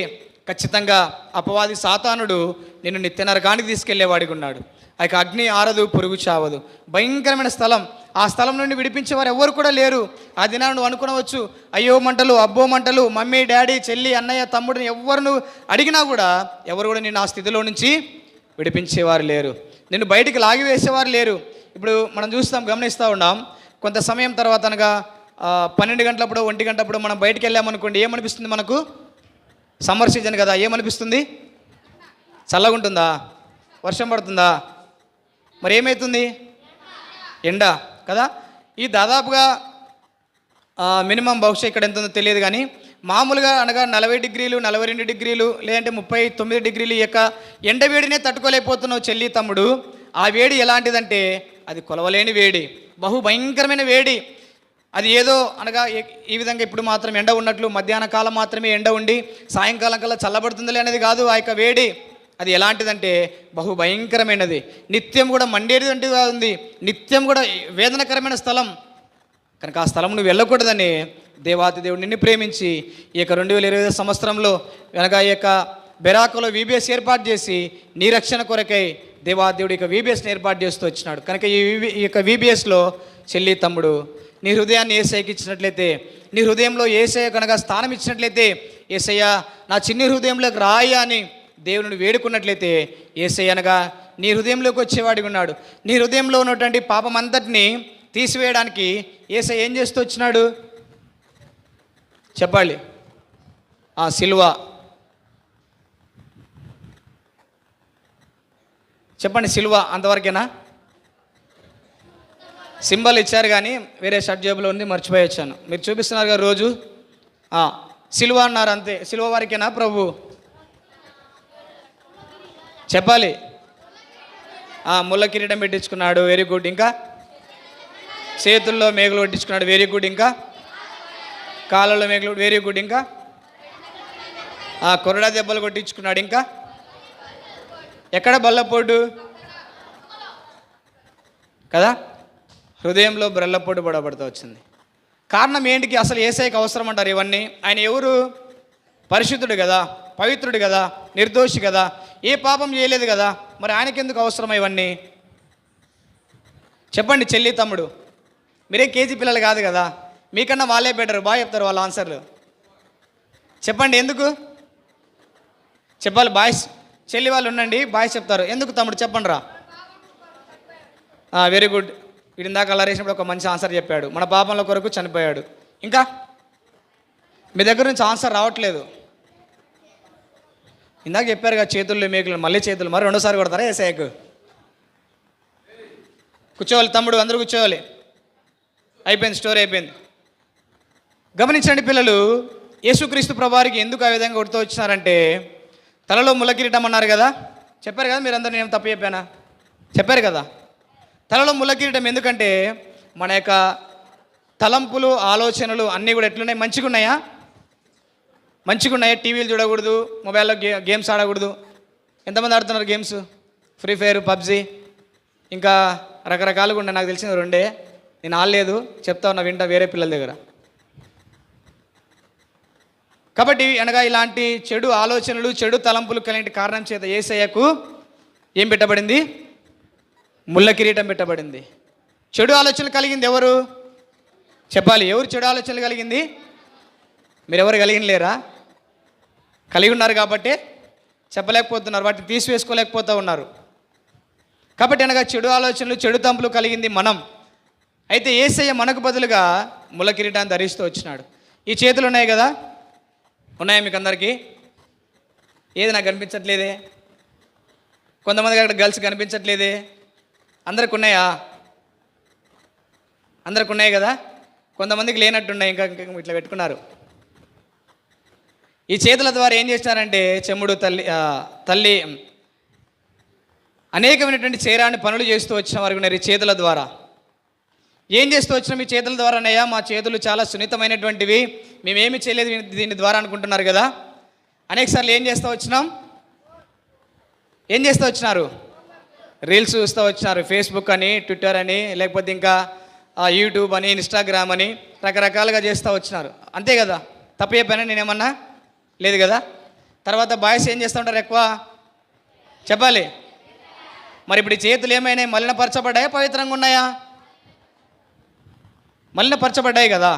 ఖచ్చితంగా అపవాది సాతానుడు నిన్ను నిత్య నరకానికి తీసుకెళ్లేవాడికి ఉన్నాడు. ఆ యొక్క అగ్ని ఆరదు, పురుగు చావదు, భయంకరమైన స్థలం. ఆ స్థలం నుండి విడిపించేవారు ఎవరు కూడా లేరు. ఆ దినాన్ని నువ్వు అనుకునవచ్చు, అయ్యో మంటలు, అబ్బో మంటలు, మమ్మీ, డాడీ, చెల్లి, అన్నయ్య, తమ్ముడిని ఎవరు అడిగినా కూడా ఎవరు కూడా నిన్ను ఆ స్థితిలో నుంచి విడిపించేవారు లేరు, నిన్ను బయటికి లాగివేసేవారు లేరు. ఇప్పుడు మనం చూస్తాం, గమనిస్తూ ఉన్నాం, కొంత సమయం తర్వాత అనగా 12 గంటలప్పుడు, 1 గంటప్పుడు మనం బయటికి వెళ్ళామనుకోండి, ఏమనిపిస్తుంది మనకు? సమ్మర్ సీజన్ కదా, ఏమనిపిస్తుంది? చల్లగా ఉంటుందా? వర్షం పడుతుందా? మరి ఏమవుతుంది? ఎండ కదా. ఈ దాదాపుగా మినిమం బహుశా ఇక్కడ ఎంత ఉందో తెలియదు, కానీ మామూలుగా అనగా 40 degrees, 42 degrees, లేదంటే 39 degrees ఈ యొక్క ఎండ వేడినే తట్టుకోలేకపోతున్నావు చెల్లి తమ్ముడు. ఆ వేడి ఎలాంటిదంటే అది కొలవలేని వేడి, బహు భయంకరమైన వేడి. అది ఏదో అనగా ఈ విధంగా ఇప్పుడు మాత్రం ఎండ ఉన్నట్లు మధ్యాహ్న కాలం మాత్రమే ఎండ ఉండి సాయంకాలం కల్లా చల్లబడుతుందిలే అనేది కాదు. ఆ యొక్క వేడి అది ఎలాంటిదంటే బహు భయంకరమైనది, నిత్యం కూడా మండేటిదంటిగా ఉంది, నిత్యం కూడా వేదనకరమైన స్థలం. కనుక ఆ స్థలం నువ్వు వెళ్ళకూడదని దేవాతి దేవుడు నిన్ను ప్రేమించి ఈ యొక్క 2020 సంవత్సరంలో అనగా ఈ యొక్క బెరాకులో వీబీఎస్ ఏర్పాటు చేసి నీ రక్షణ కొరకై దేవాతి దేవుడు ఇక వీబీఎస్ని ఏర్పాటు చేస్తూ వచ్చినాడు. కనుక ఈ యొక్క వీబీఎస్లో చెల్లి తమ్ముడు నీ హృదయాన్ని యేసయ్యకి ఇచ్చినట్లయితే, నీ హృదయంలో యేసయ్య కనుక స్థానం ఇచ్చినట్లయితే, యేసయ్య నా చిన్ని హృదయంలోకి రాయి అని దేవుని వేడుకున్నట్లయితే యేసయ్య అనగా నీ హృదయంలోకి వచ్చేవాడిగా ఉన్నాడు. నీ హృదయంలో ఉన్నటువంటి పాపం అంతటిని తీసివేయడానికి యేసయ్య ఏం చేస్తూ వచ్చినాడు చెప్పాలి? సిలువ. చెప్పండి, సిలువ అంతవరకేనా? సింబల్ ఇచ్చారు కానీ వేరే షర్ట్ జేబులో ఉంది, మర్చిపోయి వచ్చాను. మీరు చూపిస్తున్నారు కదా రోజు. సిలువ అన్నారు, అంతే. సిలువ వరకేనా ప్రభు? చెప్పాలి. ముళ్ళ కిరీటం పెట్టించుకున్నాడు, వెరీ గుడ్. ఇంకా చేతుల్లో మేకలు కొట్టించుకున్నాడు, వెరీ గుడ్. ఇంకా కాళ్ళలో మేకలు, వెరీ గుడ్. ఇంకా కొరడా దెబ్బలు కొట్టించుకున్నాడు. ఇంకా ఎక్కడ? బల్లపోటు కదా, హృదయంలో బ్రల్లపోటు పడబడుతూ వచ్చింది. కారణం ఏంటికి? అసలు యేసయ్యకి అవసరం అంటారు ఇవన్నీ? ఆయన ఎవరు? పరిశుద్ధుడు కదా, పవిత్రుడు కదా, నిర్దోషి కదా, ఏ పాపం చేయలేదు కదా, మరి ఆయనకెందుకు అవసరం ఇవన్నీ? చెప్పండి చెల్లి, తమ్ముడు, మీరే కేజీ పిల్లలు కాదు కదా, మీకన్నా వాళ్ళే బెటర్. బాగా చెప్తారు వాళ్ళ ఆన్సర్లు. చెప్పండి ఎందుకు చెప్పాలి? బాయ్స్ చెల్లి వాళ్ళు ఉండండి, బాయ్స్ చెప్తారు. ఎందుకు తమ్ముడు చెప్పండి రా. Very good. వీడి ఇందాక అలా వేసినప్పుడు ఒక మంచి ఆన్సర్ చెప్పాడు. మన పాపంల కొరకు చనిపోయాడు. ఇంకా మీ దగ్గర నుంచి ఆన్సర్ రావట్లేదు. ఇందాక చెప్పారు కదా చేతుల్లో మేకులు, మళ్ళీ చేతులు, మరి రెండోసారి కొడతారా యేసయ్యకు? కూర్చోవాలి తమ్ముడు, అందరూ కూర్చోవాలి. అయిపోయింది, స్టోరీ అయిపోయింది. గమనించండి పిల్లలు, యేసుక్రీస్తు ప్రభువారికి ఎందుకు ఆ విధంగా కొడుతూ వచ్చినారంటే, తలలో ముళ్ళ కిరీటం అన్నారు కదా, చెప్పారు కదా మీరందరూ. నేను తప్పు చెప్పానా? చెప్పారు కదా. తలలో ముళ్ళ కిరీటం ఎందుకంటే మన యొక్క తలంపులు, ఆలోచనలు అన్నీ కూడా ఎట్లున్నాయి? మంచిగా ఉన్నాయా? మంచిగా ఉన్నాయా? టీవీలు చూడకూడదు, మొబైల్లో గేమ్స్ ఆడకూడదు. ఎంతమంది ఆడుతున్నారు గేమ్స్? ఫ్రీ ఫైర్, పబ్జీ, ఇంకా రకరకాలుగా ఉన్నాయి. నాకు తెలిసిన రెండే, నేను ఆడలేదు, చెప్తా ఉన్నా, వింటా వేరే పిల్లల దగ్గర. కాబట్టి అనగా ఇలాంటి చెడు ఆలోచనలు, చెడు తలంపులు కలిగిన కారణం చేత యేసయ్యకు ఏం పెట్టబడింది? ముళ్ళ కిరీటం పెట్టబడింది. చెడు ఆలోచనలు కలిగింది ఎవరు? చెప్పాలి. ఎవరు చెడు ఆలోచనలు కలిగింది? మీరెవరు కలిగిన లేరా? కలిగి ఉన్నారు కాబట్టి చెప్పలేకపోతున్నారు, వాటిని తీసివేసుకోలేకపోతూ ఉన్నారు. కాబట్టి అనగా చెడు ఆలోచనలు, చెడు తలంపులు కలిగింది మనం. అయితే యేసయ్య మనకు బదులుగా ముళ్ళ కిరీటాన్ని ధరిస్తూ వచ్చినాడు. ఈ చేతులు ఉన్నాయి కదా, ఉన్నాయా మీకు అందరికీ? ఏది నాకు కనిపించట్లేదే? కొంతమందికి అక్కడ గర్ల్స్ కనిపించట్లేదే? అందరికి ఉన్నాయా? అందరికి ఉన్నాయి కదా, కొంతమందికి లేనట్టున్నాయి, ఇంకా ఇట్లా పెట్టుకున్నారు. ఈ చేతుల ద్వారా ఏం చేస్తున్నారంటే చెమ్ముడు తల్లి అనేకమైనటువంటి చేరాని పనులు చేస్తూ వచ్చిన వారికి ఉన్నారు. ఈ చేతుల ద్వారా ఏం చేస్తూ వచ్చినాం? ఈ చేతుల ద్వారానయ్యా, మా చేతులు చాలా సున్నితమైనటువంటివి, మేమేమి చేయలేదు దీని ద్వారా అనుకుంటున్నారు కదా. అనేకసార్లు ఏం చేస్తూ వచ్చినాం? ఏం చేస్తూ వచ్చినారు? రీల్స్ చూస్తూ వచ్చినారు. ఫేస్బుక్ అని, ట్విట్టర్ అని, లేకపోతే ఇంకా యూట్యూబ్ అని, ఇన్స్టాగ్రామ్ అని రకరకాలుగా చేస్తూ వచ్చినారు. అంతే కదా? తప్పు చెప్పానా నేనేమన్నా? లేదు కదా. తర్వాత బాయ్స్ ఏం చేస్తూ ఉంటారు ఎక్కువ? చెప్పాలి. మరి ఇప్పుడు ఈ చేతులు ఏమైనా మలినపరచబడ్డాయా, పవిత్రంగా ఉన్నాయా? మలినపరచబడ్డాయి కదా.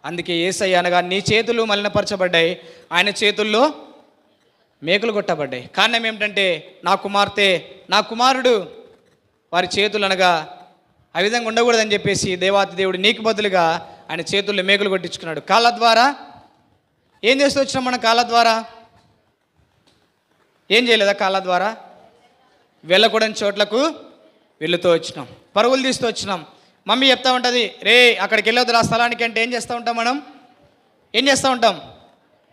అందుకే యేసయ్య అనగా నీ చేతులు మలినపరచబడ్డాయి, ఆయన చేతుల్లో మేకులు కొట్టబడ్డాయి. కారణం ఏమిటంటే నా కుమార్తె, నా కుమారుడు, వారి చేతులు అనగా ఆ విధంగా ఉండకూడదని చెప్పేసి దేవాతి దేవుడు నీకు బదులుగా ఆయన చేతుల్లో మేకులు కొట్టించుకున్నాడు. కాళ్ళ ద్వారా ఏం చేస్తూ వచ్చినాం మనం? కాళ్ళ ద్వారా ఏం చేయలేదా? కాళ్ళ ద్వారా వెళ్ళకూడని చోట్లకు వెళుతూ వచ్చినాం, పరుగులు తీస్తూ వచ్చినాం. మమ్మీ చెప్తా ఉంటుంది, రే అక్కడికి వెళ్ళొద్దు ఆ స్థలానికి అంటే ఏం చేస్తూ ఉంటాం మనం? ఏం చేస్తూ ఉంటాం?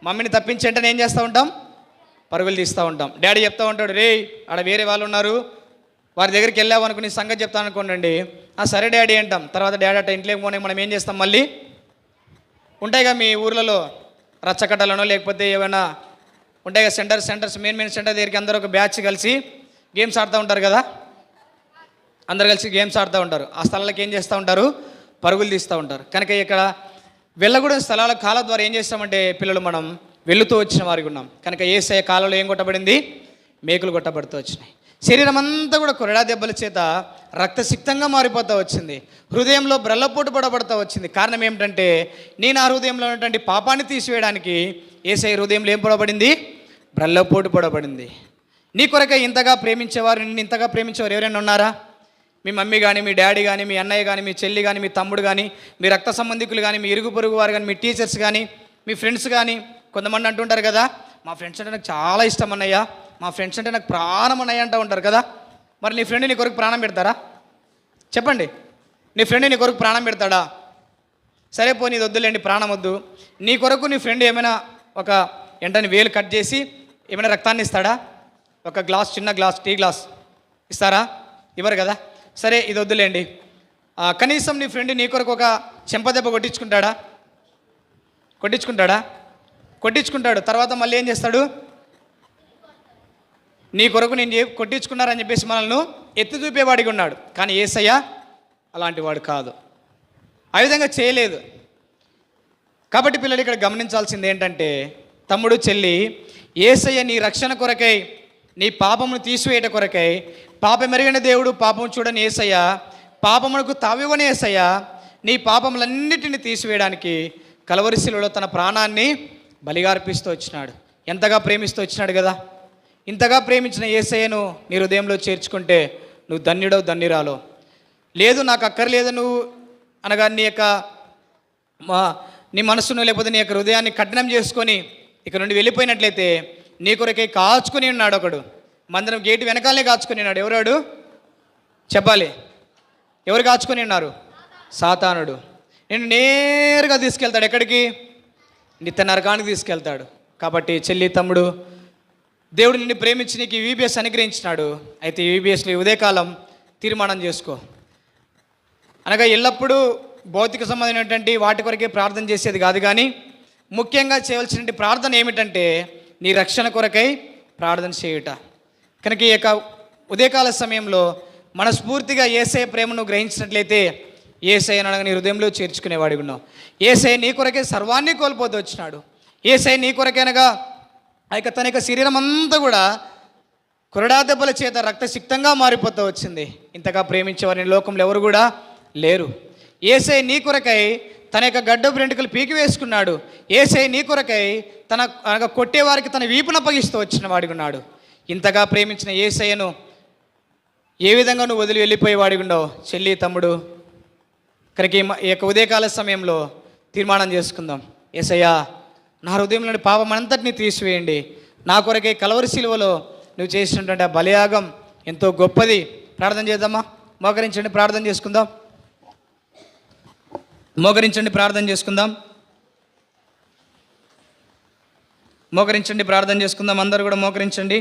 మమ్మీని తప్పించి అంటే ఏం చేస్తూ ఉంటాం? పరుగులు తీస్తూ ఉంటాం. డాడీ చెప్తూ ఉంటాడు, రే ఆడ వేరే వాళ్ళు ఉన్నారు, వారి దగ్గరికి వెళ్ళావు అనుకుని సంగతి చెప్తాను అనుకోండి. సరే డాడీ అంటాం. తర్వాత డాడీ అట్ట ఇంట్లోకి పోనీ మనం ఏం చేస్తాం? మళ్ళీ ఉంటాయిగా మీ ఊర్లలో రచ్చకట్టలనో లేకపోతే ఏమైనా ఉంటాయిగా సెంటర్స్ మెయిన్ సెంటర్ దగ్గరికి అందరూ ఒక బ్యాచ్ కలిసి గేమ్స్ ఆడుతూ ఉంటారు కదా. అందరు కలిసి గేమ్స్ ఆడుతూ ఉంటారు. ఆ స్థలాలకు ఏం చేస్తూ ఉంటారు? పరుగులు తీస్తూ ఉంటారు. కనుక ఇక్కడ వెళ్ళకూడని స్థలాల కాళ్ళ ద్వారా ఏం చేస్తామంటే పిల్లలు మనం వెళుతూ వచ్చిన వారికి ఉన్నాం. కనుక యేసయ్య కాళ్ళలో ఏం కొట్టబడింది? మేకులు కొట్టబడుతూ వచ్చినాయి. శరీరం అంతా కూడా కొరడా దెబ్బల చేత రక్తసిక్తంగా మారిపోతూ వచ్చింది. హృదయంలో బ్రల్లపోటు పడబడుతూ వచ్చింది. కారణం ఏమిటంటే నేను ఆ హృదయంలో ఉన్నటువంటి పాపాన్ని తీసివేయడానికి యేసయ్య హృదయంలో ఏం పొడబడింది? బ్రల్లపోటు పొడబడింది. నీ కొరకై ఇంతగా ప్రేమించేవారు, నిన్ను ఇంతగా ప్రేమించేవారు ఎవరైనా ఉన్నారా? మీ మమ్మీ కానీ, మీ డాడీ కానీ, మీ అన్నయ్య కానీ, మీ చెల్లి కానీ, మీ తమ్ముడు కానీ, మీ రక్త సంబంధికులు కానీ, మీ ఇరుగు పొరుగు వారు కానీ, మీ టీచర్స్ కానీ, మీ ఫ్రెండ్స్ కానీ. కొంతమంది అంటుంటారు కదా, మా ఫ్రెండ్స్ అంటే నాకు చాలా ఇష్టం అన్నయ్య, మా ఫ్రెండ్స్ అంటే నాకు ప్రాణం అన్నయ్య అంటూ ఉంటారు కదా. మరి నీ ఫ్రెండ్ నీ కొరకు ప్రాణం పెడతారా? చెప్పండి, నీ ఫ్రెండ్ నీ కొరకు ప్రాణం పెడతాడా? సరే పోనీ ఇది వద్దులేండి, ప్రాణం వద్దు. నీ కొరకు నీ ఫ్రెండ్ ఏమైనా ఒక వెంటనే వేలు కట్ చేసి ఏమైనా రక్తాన్ని ఇస్తాడా? ఒక గ్లాస్, చిన్న గ్లాస్, టీ గ్లాస్ ఇస్తారా? ఇవ్వరు కదా. సరే ఇది వద్దులేండి, కనీసం నీ ఫ్రెండ్ నీ కొరకు ఒక చెంపదెబ్బ కొట్టించుకుంటాడా? కొట్టించుకుంటాడు. తర్వాత మళ్ళీ ఏం చేస్తాడు? నీ కొరకు నేను కొట్టించుకున్నారని చెప్పేసి మనల్ని ఎత్తి చూపేవాడిగా ఉన్నాడు. కానీ యేసయ్య అలాంటి వాడు కాదు, ఆ విధంగా చేయలేదు. కాబట్టి పిల్లలు ఇక్కడ గమనించాల్సింది ఏంటంటే, తమ్ముడు చెల్లి, యేసయ్య నీ రక్షణ కొరకై, నీ పాపమును తీసివేయట కొరకై, పాపమెరిగిన దేవుడు, పాపము చూడని యేసయ్య, పాపమునకు తావివ్వని యేసయ్య నీ పాపములన్నిటిని తీసివేయడానికి కలవరి శిలువలో తన ప్రాణాన్ని బలిగా అర్పిస్తూ వచ్చినాడు. ఎంతగా ప్రేమిస్తూ వచ్చినాడు కదా. ఇంతగా ప్రేమించిన యేసయ్యను నీ హృదయంలో చేర్చుకుంటే నువ్వు ధన్యుడవు, ధన్యురాలు. లేదు నాకు అక్కర్లేదు నువ్వు అనగా నీ మనసును లేకపోతే నీ యొక్క హృదయాన్ని కఠినం చేసుకొని ఇక్కడ నుండి వెళ్ళిపోయినట్లయితే నీ కొరకే కాచుకొని ఉన్నాడు ఒకడు. మందిరం గేటు వెనకాలనే కాచుకొని ఉన్నాడు. ఎవరాడు చెప్పాలి? ఎవరు కాచుకొని ఉన్నారు? సాతానుడు. నేను నేరుగా తీసుకెళ్తాడు. ఎక్కడికి? నిత్య నరకానికి తీసుకెళ్తాడు. కాబట్టి చెల్లి, తమ్ముడు, దేవుడు నిన్ను ప్రేమించి నీకు ఈవీబీఎస్ అనుగ్రహించినాడు. అయితే ఈవీబీఎస్లో ఉదయకాలం తీర్మానం చేసుకో. అనగా ఎల్లప్పుడూ భౌతిక సంబంధమైనటువంటి వాటి కొరకే ప్రార్థన చేసేది కాదు, కానీ ముఖ్యంగా చేయవలసిన ప్రార్థన ఏమిటంటే నీ రక్షణ కొరకై ప్రార్థన చేయుట. కనుక ఈ యొక్క ఉదయకాల సమయంలో మనస్ఫూర్తిగా యేసయ్య ప్రేమను గ్రహించినట్లయితే యేసయ్యను అనగా నీ హృదయంలో చేర్చుకునేవాడిగా ఉన్నావు. యేసయ్య నీ కొరకే సర్వాన్ని కోల్పోతూ వచ్చినాడు. యేసయ్య నీ కొరకే అనగా తన యొక్క శరీరం అంతా కూడా కొరడా దెబ్బల చేత రక్తసిక్తంగా మారిపోతూ వచ్చింది. ఇంతగా ప్రేమించేవారిని లోకంలో ఎవరు కూడా లేరు. యేసయ్య నీ కొరకై తన యొక్క గడ్డపు వెంట్రుకలు పీకి వేసుకున్నాడు. యేసయ్య నీ కొరకై తన అనగా కొట్టేవారికి తన వీపును అప్పగిస్తూ వచ్చిన వాడిగా ఉన్నాడు. ఇంతగా ప్రేమించిన యేసయ్యను ఏ విధంగా నువ్వు వదిలి వెళ్ళిపోయేవాడిగా ఉండవు? చెల్లి, తమ్ముడు, కనుక ఈ యొక్క ఉదయకాల సమయంలో తీర్మానం చేసుకుందాం. యేసయ్య నా హృదయంలోని పాపం అంతటిని తీసివేయండి. నా కొరకే కలవరి శిలువలో నువ్వు చేసినటువంటి ఆ బలియాగం ఎంతో గొప్పది. ప్రార్థన చేద్దామా? మోకరించండి, ప్రార్థన చేసుకుందాం. మోకరించండి, ప్రార్థన చేసుకుందాం. మోకరించండి, ప్రార్థన చేసుకుందాం. అందరూ కూడా మోకరించండి.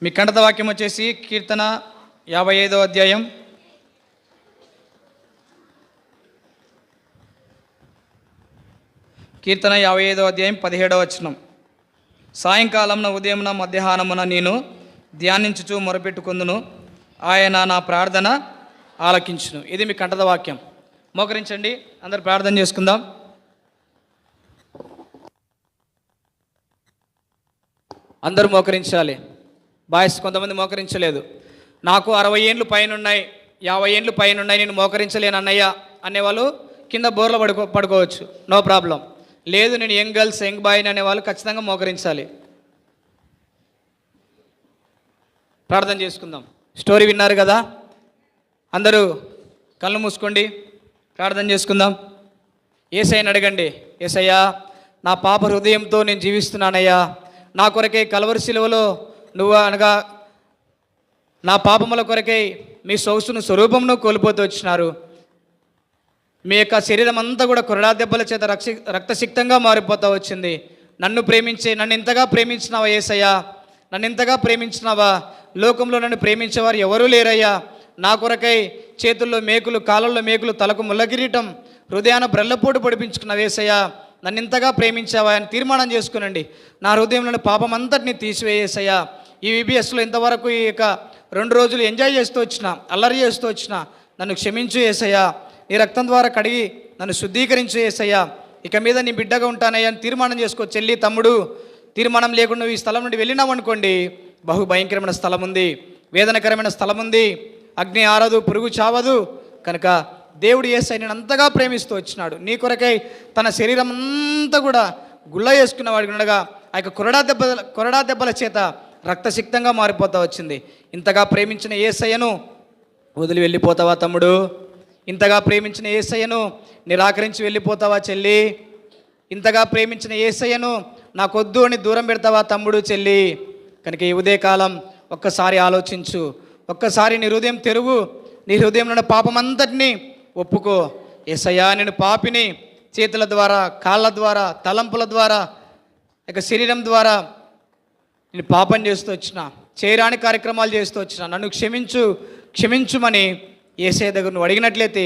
మీ కంఠత వాక్యం వచ్చేసి కీర్తన 55వ అధ్యాయం కీర్తన 55వ అధ్యాయం 17వ వచనం. సాయంకాలంన ఉదయమున మధ్యాహ్నమున నేను ధ్యానించుచు మొరపెట్టుకుందును, ఆయన నా ప్రార్థన ఆలకించును. ఇది మీ కంఠత వాక్యం. మోకరించండి, అందరు ప్రార్థన చేసుకుందాం. అందరూ మోకరించాలి. బాయ్స్ కొంతమంది మోకరించలేదు. నాకు 60 ఏండ్లు పైన ఉన్నాయి, 50 ఏండ్లు పైన ఉన్నాయి, నేను మోకరించలేను అన్నయ్య అనేవాళ్ళు కింద బోర్లో పడుకోవచ్చు, నో ప్రాబ్లం. లేదు నేను యంగ్ గర్ల్స్, యంగ్ బాయ్ని అనేవాళ్ళు ఖచ్చితంగా మోకరించాలి. ప్రార్థన చేసుకుందాం. స్టోరీ విన్నారు కదా, అందరూ కళ్ళు మూసుకోండి, ప్రార్థన చేసుకుందాం. యేసయ్యని అడగండి, యేసయ్యా నా పాప హృదయంతో నేను జీవిస్తున్నానయ్యా, నా కొరకే కలవరి శిలువలో నువ్వు అనగా నా పాపముల కొరకై మీ సొగసును స్వరూపమును కోల్పోతూ వచ్చినారు. మీ యొక్క శరీరం అంతా కూడా కొరడా దెబ్బల చేత రక్తసిక్తంగా మారిపోతూ వచ్చింది. నన్ను ఇంతగా ప్రేమించినావా యేసయ్యా, నన్ను ఇంతగా ప్రేమించినావా? లోకంలో నన్ను ప్రేమించేవారు ఎవరూ లేరయ్యా. నా కొరకై చేతుల్లో మేకులు, కాళ్ళల్లో మేకులు, తలకు ముల్లగిరీటం, హృదయాన బ్రల్లపోటు పొడిపించుకున్నావు యేసయ్యా, నన్ను ఇంతగా ప్రేమించావా అని తీర్మానం చేసుకునండి. నా హృదయంలోని పాపం అంతటిని తీసివేయేసయ్యా. ఈ విబిఎస్లో ఇంతవరకు ఈ యొక్క 2 రోజులు ఎంజాయ్ చేస్తూ వచ్చిన, అల్లరి చేస్తూ వచ్చిన, నన్ను క్షమించు యేసయ్యా, నీ రక్తం ద్వారా కడిగి నన్ను శుద్ధీకరించు యేసయ్యా, ఇక మీద నీ బిడ్డగా ఉంటానయ్యా అని తీర్మానం చేసుకో. చెల్లి, తమ్ముడు, తీర్మానం లేకుండా ఈ స్థలం నుండి వెళ్ళినావు అనుకోండి, బహు భయంకరమైన స్థలం ఉంది, వేదనకరమైన స్థలం ఉంది, అగ్ని ఆరదు, పురుగు చావదు. కనుక దేవుడు యేసయ్యని అంతగా ప్రేమిస్తూ వచ్చినాడు. నీ కొరకై తన శరీరం అంతా కూడా గుళ్ళ వేసుకున్నవాడికి ఉండగా ఆ యొక్క కొరడా దెబ్బల చేత రక్తసిక్తంగా మారిపోతా వచ్చింది. ఇంతగా ప్రేమించిన యేసయ్యను వదిలి వెళ్ళిపోతావా తమ్ముడు? ఇంతగా ప్రేమించిన యేసయ్యను నిరాకరించి వెళ్ళిపోతావా చెల్లి? ఇంతగా ప్రేమించిన యేసయ్యను నాకొద్దు అని దూరం పెడతావా తమ్ముడు చెల్లి? కనుక ఈ ఉదయకాలం ఒక్కసారి ఆలోచించు, ఒక్కసారి నీ హృదయం తెరువు, నీ హృదయంలో ఉన్న పాపమంతటినీ ఒప్పుకో. యేసయ్యా, నేను పాపిని, చేతుల ద్వారా, కాళ్ళ ద్వారా, తలంపుల ద్వారా, ఇక శరీరం ద్వారా నేను పాపం చేస్తూ వచ్చిన, చేయరాని కార్యక్రమాలు చేస్తూ వచ్చిన, నన్ను క్షమించుమని యేసయ్య దగ్గర నువ్వు అడిగినట్లయితే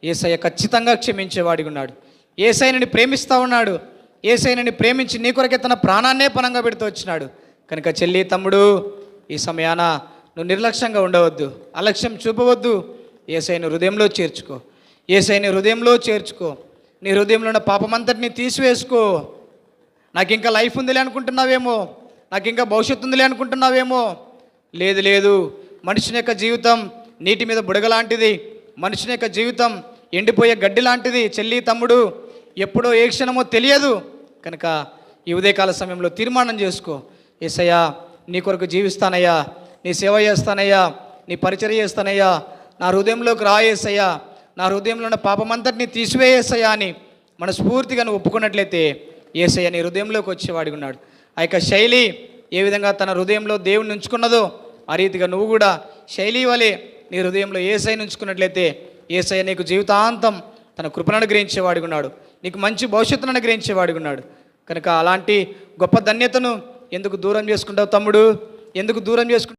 యేసయ్య ఖచ్చితంగా క్షమించేవాడిగా ఉన్నాడు. యేసయ్యని ప్రేమిస్తూ ఉన్నాడు. యేసయ్యని ప్రేమించి నీ కొరకే తన ప్రాణాన్నే పణంగా పెడుతూ వచ్చినాడు. కనుక చెల్లి, తమ్ముడు, ఈ సమయాన నువ్వు నిర్లక్ష్యంగా ఉండవద్దు, అలక్ష్యం చూపవద్దు. యేసయ్యని హృదయంలో చేర్చుకో, యేసయ్యని హృదయంలో చేర్చుకో. నీ హృదయంలో ఉన్న పాపమంతటిని తీసివేసుకో. నాకు ఇంకా లైఫ్ ఉందిలే అనుకుంటున్నావేమో, నాకు ఇంకా భవిష్యత్తు ఉందిలే అనుకుంటున్నావేమో. లేదు లేదు, మనుషుని యొక్క జీవితం నీటి మీద బుడగ లాంటిది, మనుషుని యొక్క జీవితం ఎండిపోయే గడ్డి లాంటిది. చెల్లి, తమ్ముడు, ఎప్పుడో ఏ క్షణమో తెలియదు. కనుక ఈ ఉదయకాల సమయంలో తీర్మానం చేసుకో, యేసయ్యా నీ కొరకు జీవిస్తానయ్యా, నీ సేవ చేస్తానయ్యా, నీ పరిచర్య చేస్తానయ్యా, నా హృదయంలోకి రా యేసయ్యా, నా హృదయంలో ఉన్న పాపమంతటిని తీసివేయేసయ్యా అని మనస్ఫూర్తిగా నువ్వు ఒప్పుకున్నట్లయితే యేసయ్య నీ హృదయంలోకి వచ్చేవాడిగా ఉన్నాడు. ఆ యొక్క శైలి ఏ విధంగా తన హృదయంలో దేవుని ఉంచుకున్నదో ఆ రీతిగా నువ్వు కూడా శైలి వలె నీ హృదయంలో యేసయ్యను ఉంచుకున్నట్లయితే యేసయ్య నీకు జీవితాంతం తన కృపను అనుగ్రహించేవాడిగా ఉన్నాడు, నీకు మంచి భవిష్యత్తును అనుగ్రహించేవాడిగా ఉన్నాడు. కనుక అలాంటి గొప్ప ధన్యతను ఎందుకు దూరం చేసుకుంటావు తమ్ముడు? ఎందుకు దూరం చేసుకుంటావు?